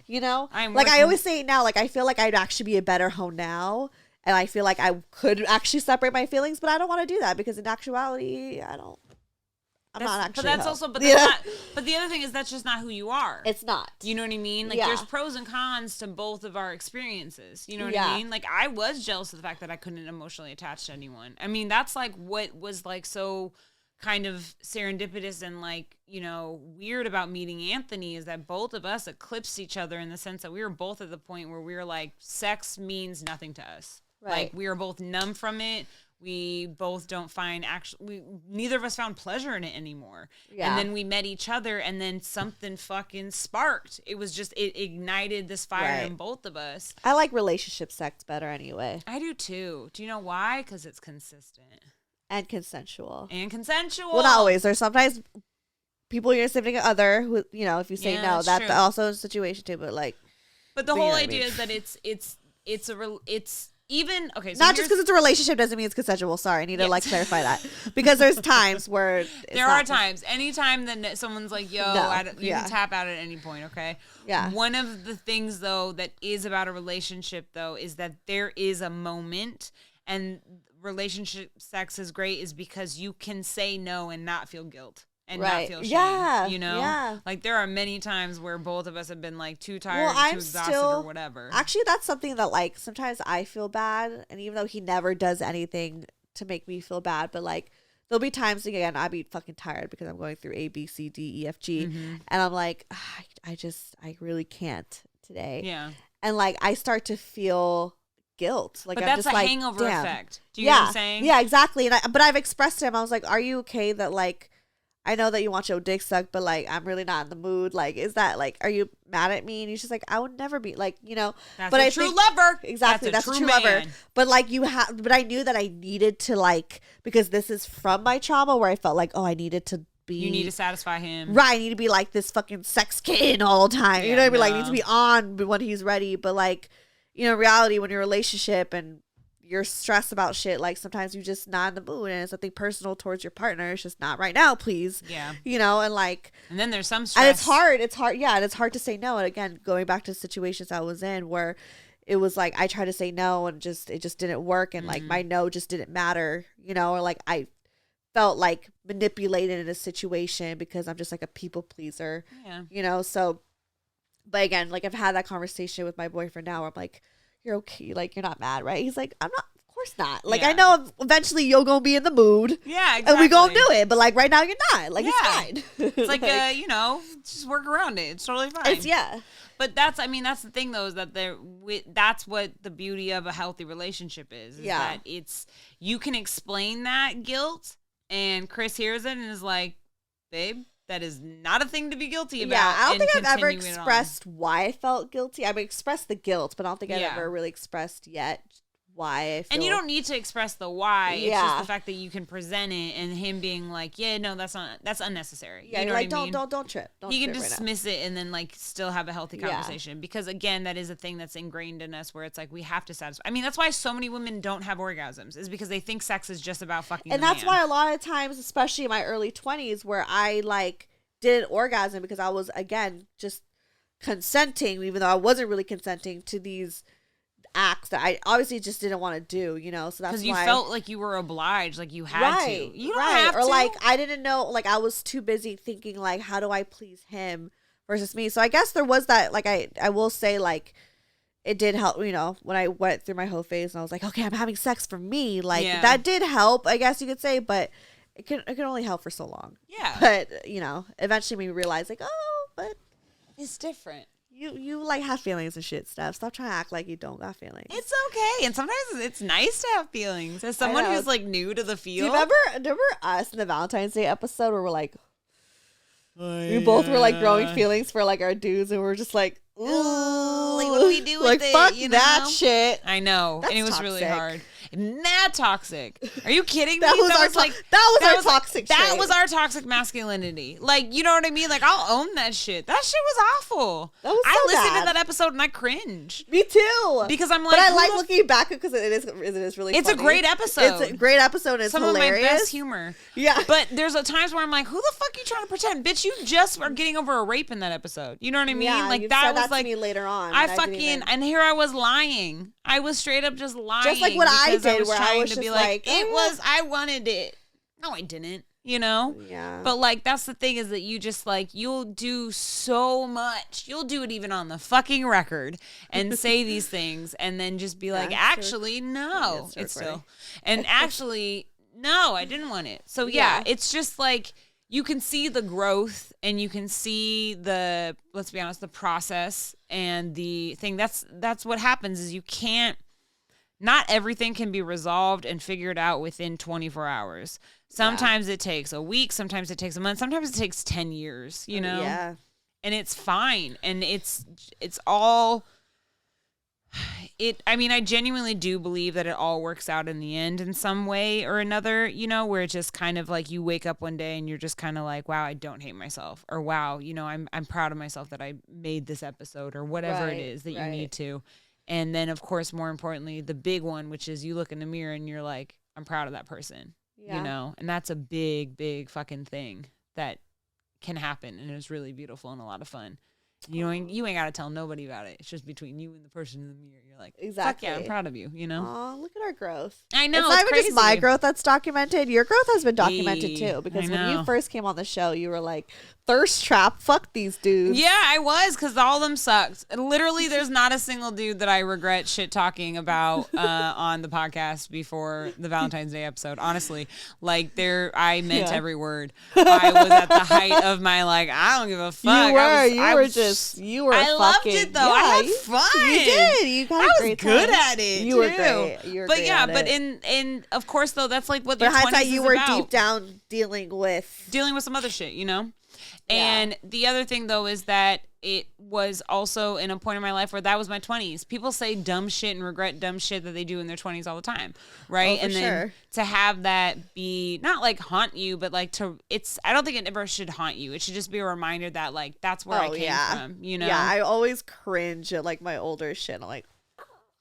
I'm like I always say now. Like I feel like I'd actually be a better hoe now. And I feel like I could actually separate my feelings, but I don't want to do that because in actuality, I'm not actually. But that's also, but that's not. But the other thing is that's just not who you are. It's not. You know what I mean? Like there's pros and cons to both of our experiences. You know what I mean? Like I was jealous of the fact that I couldn't emotionally attach to anyone. I mean, that's like what was like so kind of serendipitous and like, weird about meeting Anthony is that both of us eclipsed each other in the sense that we were both at the point where we were like, sex means nothing to us. Right. Like we were both numb from it. We both don't find neither of us found pleasure in it anymore. Yeah. And then we met each other and then something fucking sparked. It was just, it ignited this fire in both of us. I like relationship sex better anyway. I do too. Do you know why? Because it's consistent. And consensual. Well, not always. There's sometimes people you're significant other who, if you say no, that's also a situation too, but like. But the whole idea is that it's even okay. So not just because it's a relationship doesn't mean it's consensual. Sorry, I need to like clarify that because there's times where there are times. Anytime that someone's like, "Yo," you can tap out at any point. Okay. Yeah. One of the things though that is about a relationship though is that there is a moment, and relationship sex is great is because you can say no and not feel guilt. And not feel shame, Yeah. Like there are many times where both of us have been like too tired, too exhausted, or whatever. Actually, that's something that like sometimes I feel bad, and even though he never does anything to make me feel bad, but like there'll be times again I'll be fucking tired because I'm going through A, B, C, D, E, F, G, and I'm like, I really can't today. Yeah, and like I start to feel guilt. Like, but I'm that's just a like, hangover damn. effect. Do you know what I'm saying? Yeah, exactly. And but I've expressed to him, I was like, are you okay that like I know that you want your dick sucked, but like I'm really not in the mood. Like, is that like, are you mad at me? And he's just like, I would never be like, That's but a true lover. Exactly, that's a true lover. But like but I knew that I needed to like, because this is from my trauma where I felt like, oh, I needed to be. You need to satisfy him. Right, I need to be like this fucking sex kid all the time. You know what I mean? Like, I need to be on when he's ready. But like, in reality, when you're in a relationship and you're stressed about shit, like sometimes you're just not in the mood and it's something personal towards your partner. It's just not right now, please. Yeah. And like. And then there's some stress. And it's hard. Yeah. And it's hard to say no. And again, going back to situations I was in where it was like I tried to say no and it just didn't work. And like my no just didn't matter, or like I felt like manipulated in a situation because I'm just like a people pleaser. Yeah. So, but again, like I've had that conversation with my boyfriend now where I'm like, you're okay, like you're not mad, right? He's like, I'm not, of course not. Like I know eventually you're gonna be in the mood. Yeah, exactly. And we gonna do it, but like right now you're not. Like it's fine. It's like just work around it. It's totally fine. But that's the thing though, is that that's what the beauty of a healthy relationship is that it's, you can explain that guilt and Chris hears it and is like, babe, that is not a thing to be guilty about. Yeah, I don't think I've ever expressed why I felt guilty. I've expressed the guilt, but I don't think I've ever really expressed yet why I feel. And you don't need to express the why. It's just the fact that you can present it and him being like, yeah, no, that's unnecessary. Yeah, you know like, what I mean? don't trip. He can dismiss it and then like still have a healthy conversation. Because again, that is a thing that's ingrained in us where it's like we have to satisfy. I mean, that's why so many women don't have orgasms, is because they think sex is just about fucking. And that's why a lot of times, especially in my early 20s, where I like did an orgasm because I was, again, just consenting, even though I wasn't really consenting to these acts that I obviously just didn't want to do, you know. So that's because you why, felt like you were obliged, like you had to. You don't have or to. like I didn't know, like I was too busy thinking like, how do I please him versus me? So I guess there was that. Like I will say, like it did help, you know, when I went through my whole phase and I was like, okay, I'm having sex for me. Like that did help, I guess you could say, but it can only help for so long. Yeah. But you know, eventually we realized like, oh, but it's different. You like have feelings and shit stuff. Stop trying to act like you don't got feelings. It's okay. And sometimes it's nice to have feelings. As someone who's like new to the field. Do you remember us in the Valentine's Day episode where we're like, we both were like growing feelings for like our dudes and we're just like, ooh, like what do we do with like, it? Fuck you know? that shit. I know. That's and it was toxic. really hard. Not toxic. Are you kidding me? That was our toxic That trait. was our toxic masculinity. Like, you know what I mean? Like, I'll own that shit. That shit was awful. That was I so listened bad. to that episode and I cringe. Me too. Because I'm like, but I like looking back because it is really it's funny. a great episode. It's a great episode. It's some hilarious. of my best humor. Yeah. But there's a times where I'm like, who the fuck you trying to pretend? Bitch, you just are getting over a rape in that episode. You know what I mean? Yeah, like you that said was that like to me later on. I fucking and here I was lying. I was straight up just lying. Just like what I because did, where I trying was to just be like, it oh, was I wanted it. No, I didn't. You know? Yeah. But like that's the thing is that you just like you'll do so much. You'll do it even on the fucking record and say these things and then just be like, actually, no. It's still and actually, no, I didn't want it. So yeah, it's just like you can see the growth and you can see the, let's be honest, the process and the thing. That's what happens is you can't, not everything can be resolved and figured out within 24 hours. Sometimes it takes a week. Sometimes it takes a month. Sometimes it takes 10 years, you know? Yeah. And it's fine. And it's all... I mean, I genuinely do believe that it all works out in the end in some way or another, you know, where it's just kind of like you wake up one day and you're just kind of like, wow, I don't hate myself, or wow, you know, I'm proud of myself that I made this episode, or whatever it is that you need to. And then, of course, more importantly, the big one, which is you look in the mirror and you're like, I'm proud of that person, you know, and that's a big, big fucking thing that can happen. And it was really beautiful and a lot of fun. You ain't got to tell nobody about it. It's just between you and the person in the mirror. You're like, exactly. Fuck yeah, I'm proud of you, you know? Aw, look at our growth. I know, it's not even crazy. just my growth that's documented. Your growth has been documented too. Because I when you know. first came on the show, you were like, thirst trap, fuck these dudes. Yeah, I was, because all of them sucked. Literally, there's not a single dude that I regret shit talking about on the podcast before the Valentine's Day episode. Honestly, like I meant every word. I was at the height of my like, I don't give a fuck. You were I loved it though. Yeah, I had fun. You did. You got a great time. I was good at it. You too. were great. You were but great yeah, at but it. in of course though, that's like what but your 20s hindsight, is you were about. deep down dealing with some other shit, you know? And the other thing though is that it was also in a point in my life where that was my 20s. People say dumb shit and regret dumb shit that they do in their 20s all the time, right? Oh, for then to have that be not like haunt you, but like I don't think it ever should haunt you. It should just be a reminder that like that's where I came from, you know? Yeah, I always cringe at like my older shit. I'm like,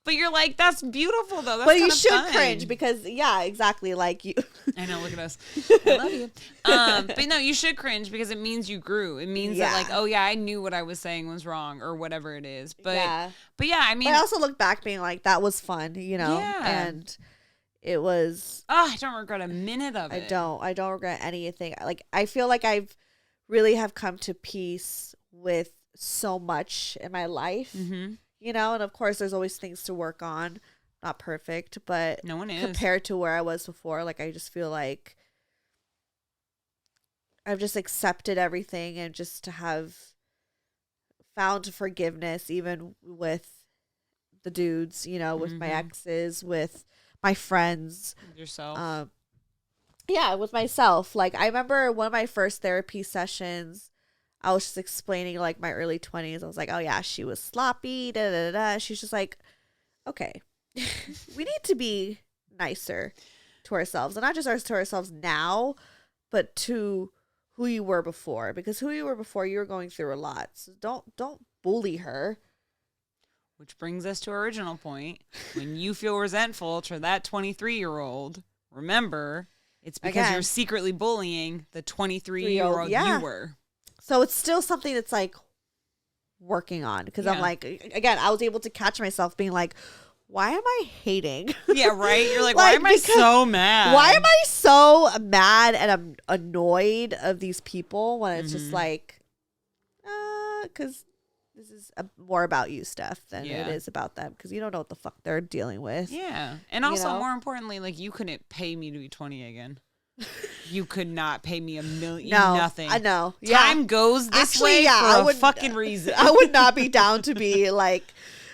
but you're like, that's beautiful though. That's but you kind of should fun. cringe because exactly. Like you. I know. Look at us. I love you. But no, you should cringe because it means you grew. It means that like, oh yeah, I knew what I was saying was wrong or whatever it is. But yeah, I mean, but I also look back being like, that was fun, you know? Yeah. And it was. Oh, I don't regret a minute of it. I don't regret anything. Like, I feel like I've really have come to peace with so much in my life. Mm-hmm. You know, and of course, there's always things to work on. Not perfect, but no one is compared to where I was before. Like, I just feel like I've just accepted everything and just to have found forgiveness, even with the dudes, you know, with my exes, with my friends, with yourself. Yeah, with myself. Like, I remember one of my first therapy sessions. I was just explaining like my early 20s. I was like, oh yeah, she was sloppy, da da da. She's just like, okay, we need to be nicer to ourselves, and not just to ourselves now, but to who you were before. Because who you were before, you were going through a lot. So don't bully her. Which brings us to our original point. When you feel resentful to that 23-year-old, remember, it's because you're secretly bullying the 23-year-old you were. So it's still something that's like working on, because I'm like, again, I was able to catch myself being like, why am I hating? Yeah, right? You're like, why am I so mad? Why am I so mad and I'm annoyed of these people when it's just like, because this is more about you stuff than it is about them, because you don't know what the fuck they're dealing with. Yeah. And also, more importantly, like, you couldn't pay me to be 20 again. You could not pay me $1 million. Nothing. I know. Time goes this way for a fucking reason. I would not be down to be like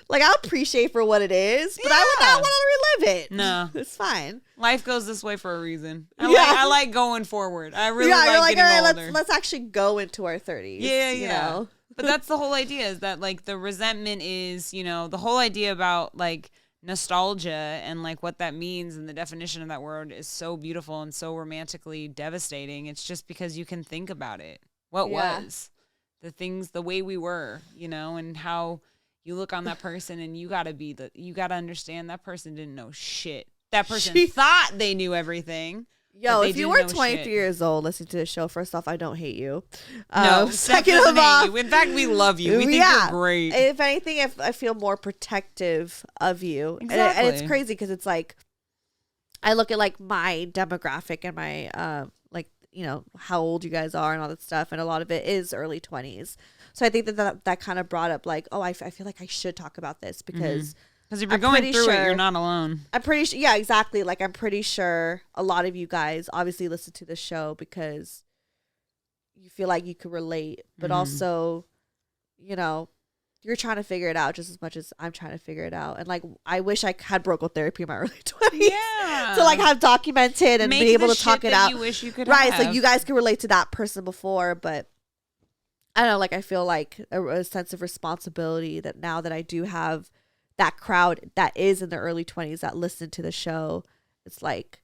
I appreciate for what it is, but I would not want to relive it. No, it's fine. Life goes this way for a reason. I like going forward. I really like getting all right, older. Let's actually go into our 30s. Yeah, you know? But that's the whole idea, is that like the resentment is, you know, the whole idea about like nostalgia and like what that means and the definition of that word is so beautiful and so romantically devastating. It's just because you can think about it. What was the things, the way we were, you know, and how you look on that person and you gotta understand that person didn't know shit. That person thought they knew everything. Yo, if you were 23 years old listening to this show, first off, I don't hate you. No, second of all, in fact, we love you. We think you're great. If anything, I feel more protective of you. Exactly. And it's crazy because it's like, I look at like my demographic and my, like, you know, how old you guys are and all that stuff. And a lot of it is early 20s. So I think that kind of brought up like, oh, I feel like I should talk about this because... Because if you're going through it, you're not alone. I'm pretty sure. Yeah, exactly. Like, I'm pretty sure a lot of you guys obviously listen to the show because you feel like you could relate. But also, you know, you're trying to figure it out just as much as I'm trying to figure it out. And, like, I wish I had broken therapy in my early 20s. Yeah. To, like, have documented and be able to talk it out. You wish you could right. have. So you guys could relate to that person before. But I don't know. Like, I feel like a sense of responsibility that now that I do have that crowd that is in the early 20s that listen to the show, it's like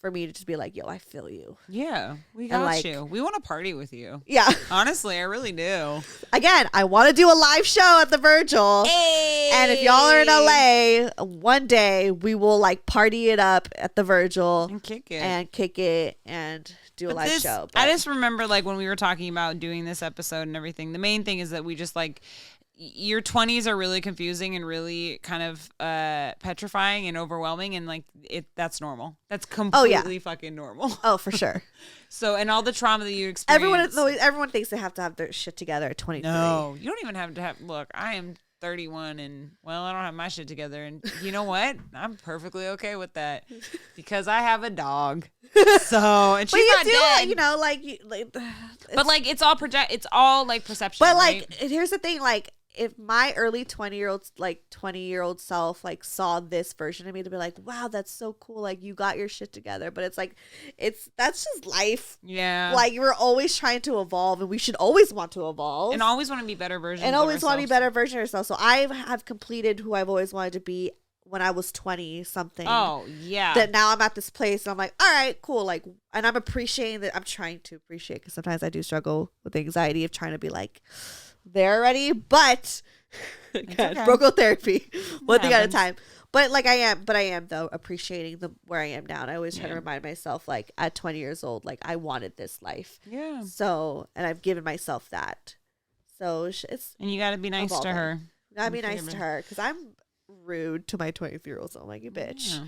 for me to just be like, yo, I feel you. Yeah, we got you. We want to party with you. Yeah. Honestly, I really do. Again, I want to do a live show at the Virgil. Hey! And if y'all are in LA, one day we will like party it up at the Virgil. And kick it and do a live show. But I just remember like when we were talking about doing this episode and everything, the main thing is that we just like, your 20s are really confusing and really kind of petrifying and overwhelming, and like that's normal. That's completely fucking normal. Oh, for sure. So, and all the trauma that you experience. Everyone thinks they have to have their shit together at 23. No, you don't even have to have. Look, I am 31 and well, I don't have my shit together, and you know what? I'm perfectly okay with that because I have a dog. So, and she's not dead. You know, but like it's all like perception. But like, right? here's the thing, like. If my early 20-year-old self like saw this version of me, to be like, wow, that's so cool, like you got your shit together. But it's like that's just life. Yeah, like we're always trying to evolve, and we should always want to evolve and always want to be better versions and always want to be ourselves. better version of ourselves. So I have completed who I've always wanted to be when I was 20 something. Oh yeah, that now I'm at this place and I'm like, all right, cool, like, and I'm appreciating that. I'm trying to appreciate, because sometimes I do struggle with the anxiety of trying to be like there already, but God, broco therapy, one thing at a time. But like I am though appreciating where I am now. And I always try to remind myself, like at 20 years old, like I wanted this life. Yeah. So, and I've given myself that. So it's and you got to be nice to her. Gotta be nice to her, because I'm rude to my 23-year-old. So I'm like, you bitch. Yeah.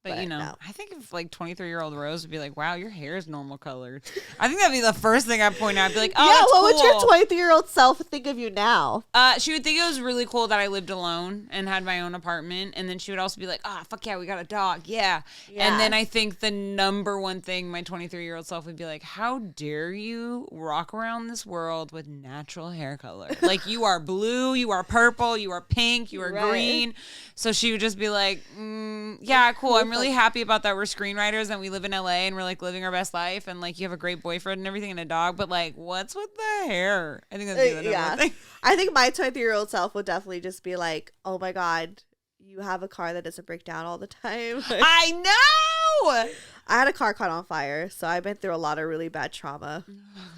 But you know, no. I think if like 23-year-old Rose would be like, wow, your hair is normal colored. I think that'd be the first thing I'd point out. I'd be like, oh, yeah, that's what cool. would your 23-year-old self think of you now? She would think it was really cool that I lived alone and had my own apartment. And then she would also be like, fuck yeah, we got a dog. Yeah. And then I think the number one thing my 23-year-old self would be like, how dare you rock around this world with natural hair color? Like you are blue, you are purple, you are pink, you are green. So she would just be like, yeah, cool. I'm really happy about that. We're screenwriters and we live in LA and we're like living our best life, and like you have a great boyfriend and everything and a dog, but like what's with the hair? I think that's the number one thing. I think my 23-year-old self would definitely just be like, oh my God, you have a car that doesn't break down all the time. I know. I had a car caught on fire, so I've been through a lot of really bad trauma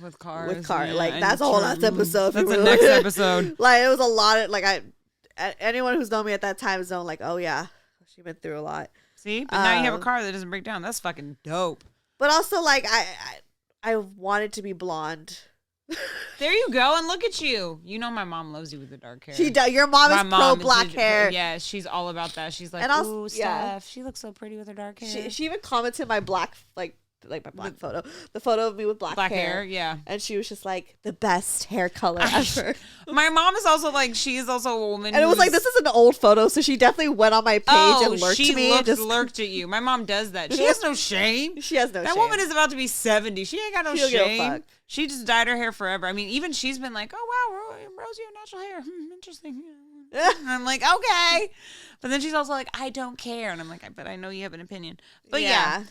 with cars. Yeah, like that's a whole last episode. That's the next episode. Like it was a lot of anyone who's known me at that time is known like, oh yeah, she went through a lot. See, but now you have a car that doesn't break down. That's fucking dope. But also, like, I wanted to be blonde There you go, and look at you. You know my mom loves you with the dark hair. She does. Your mom is pro black hair. Yeah, she's all about that. She's like, ooh, Steph, she looks so pretty with her dark hair. She even commented my black, like my black photo. The photo of me with black hair. Yeah. And she was just like, the best hair color ever. My mom is also like, she is also a woman. And it was like, this is an old photo, so she definitely went on my page and lurked me. Lurked at you. My mom does that. She has no shame. She has no shame. That woman is about to be 70. She ain't got no shame. She just dyed her hair forever. I mean, even she's been like, oh, wow, Rose, you have natural hair. Interesting. And I'm like, okay. But then she's also like, I don't care. And I'm like, but I know you have an opinion. But yeah.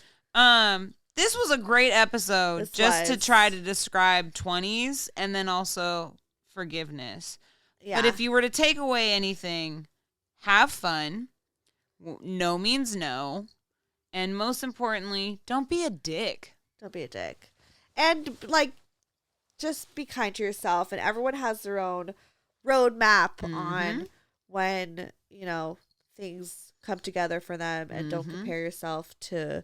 This was a great episode to try to describe 20s and then also forgiveness. Yeah. But if you were to take away anything, have fun. No means no. And most importantly, don't be a dick. Don't be a dick. And, like, just be kind to yourself. And everyone has their own roadmap on when, you know, things come together for them. And don't compare yourself to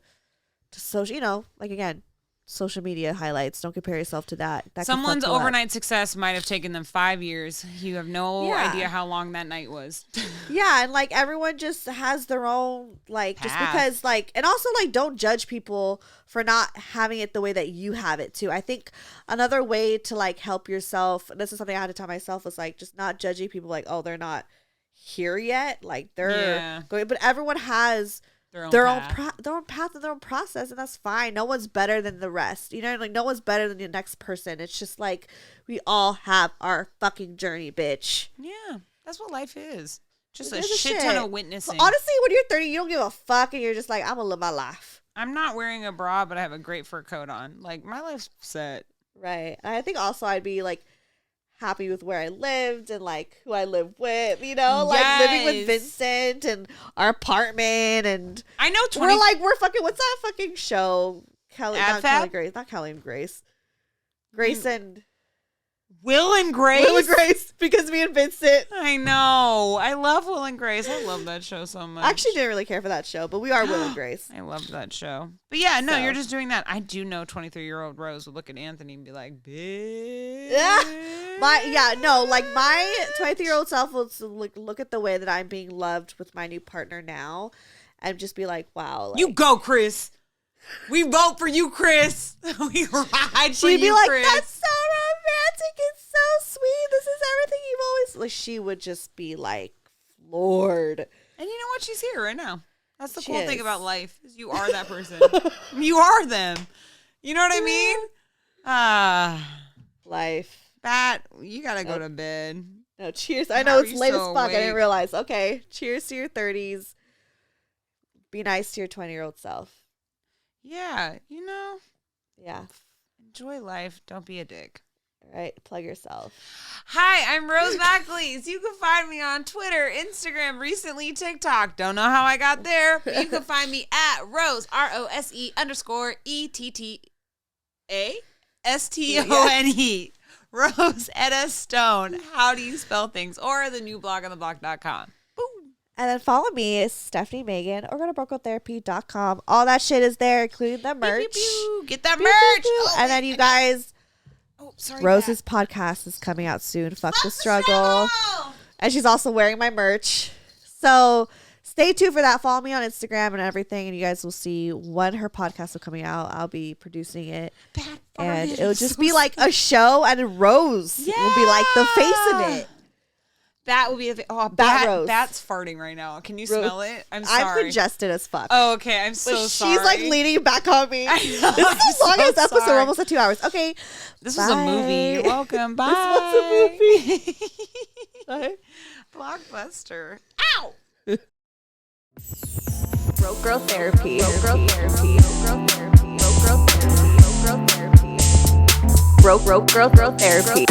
social, you know, like, again, social media highlights. Don't compare yourself to that. Someone's overnight success might have taken them 5 years. You have no idea how long that night was. Yeah, and like everyone just has their own, like, path. Just because, like, and also, like, don't judge people for not having it the way that you have it too. I think another way to, like, help yourself, and this is something I had to tell myself, was like just not judging people like, oh, they're not here yet, like they're going, but everyone has their own path and their own process, and that's fine. No one's better than the rest, you know, like no one's better than the next person. It's just like we all have our fucking journey, bitch. Yeah, that's what life is. Just a shit ton of witnessing. But honestly, when you're 30, you don't give a fuck, and you're just like, I'm gonna live my life. I'm not wearing a bra, but I have a great fur coat on. Like, my life's set. Right. And I think also I'd be like happy with where I lived and like who I live with, you know, like living with Vincent and our apartment. And I know we're fucking, what's that fucking show? Kelly and Grace, and Will and Grace, because me and Vincent. I know. I love Will and Grace. I love that show so much. I actually didn't really care for that show, but we are Will and Grace. I loved that show. But yeah, no, you're just doing that. I do know 23-year-old Rose would look at Anthony and be like, bitch. Yeah. My 23-year-old self will look at the way that I'm being loved with my new partner now and just be like, wow. Like, you go, Chris. We vote for you, Chris. We ride for you, Chris. She'd be like, that's so romantic. It's so sweet. This is everything you've always... Like, she would just be like, floored. And you know what? She's here right now. That's the cool thing about life. Is you are that person. You are them. You know what I mean? Life. Bat, you gotta go to bed. No, cheers. I know it's late as fuck. I didn't realize. Okay. Cheers to your 30s. Be nice to your 20-year-old self. Yeah, you know. Yeah. Enjoy life. Don't be a dick. All right. Plug yourself. Hi, I'm Rose McAleese. You can find me on Twitter, Instagram, recently TikTok. Don't know how I got there, but you can find me at Rose, ROSE_ETTASTONE. Rose Etta Stone. How do you spell things? Or the new blogontheblock.com. And then follow me, Stefanie Maegan, or go to brokegirltherapy.com. All that shit is there, including the merch. Pew, pew, pew. Get that merch. Oh, and then you guys, Rose's podcast is coming out soon. Fuck the struggle. And she's also wearing my merch. So stay tuned for that. Follow me on Instagram and everything, and you guys will see when her podcast will coming out. I'll be producing it. And it'll just be like a show, and Rose will be like the face of it. That would be Rose. That's farting right now. Can you smell it? I'm sorry. I'm congested as fuck. Oh, okay. I'm so sorry. She's like leaning back on me. This is the longest episode. We're almost at 2 hours. Okay. This was a movie. You're welcome. Bye. This was a movie. Bye. Blockbuster. Ow. Broke Girl Therapy. Broke Girl Therapy. Broke Girl Therapy. Broke Girl Therapy. Broke Girl Therapy.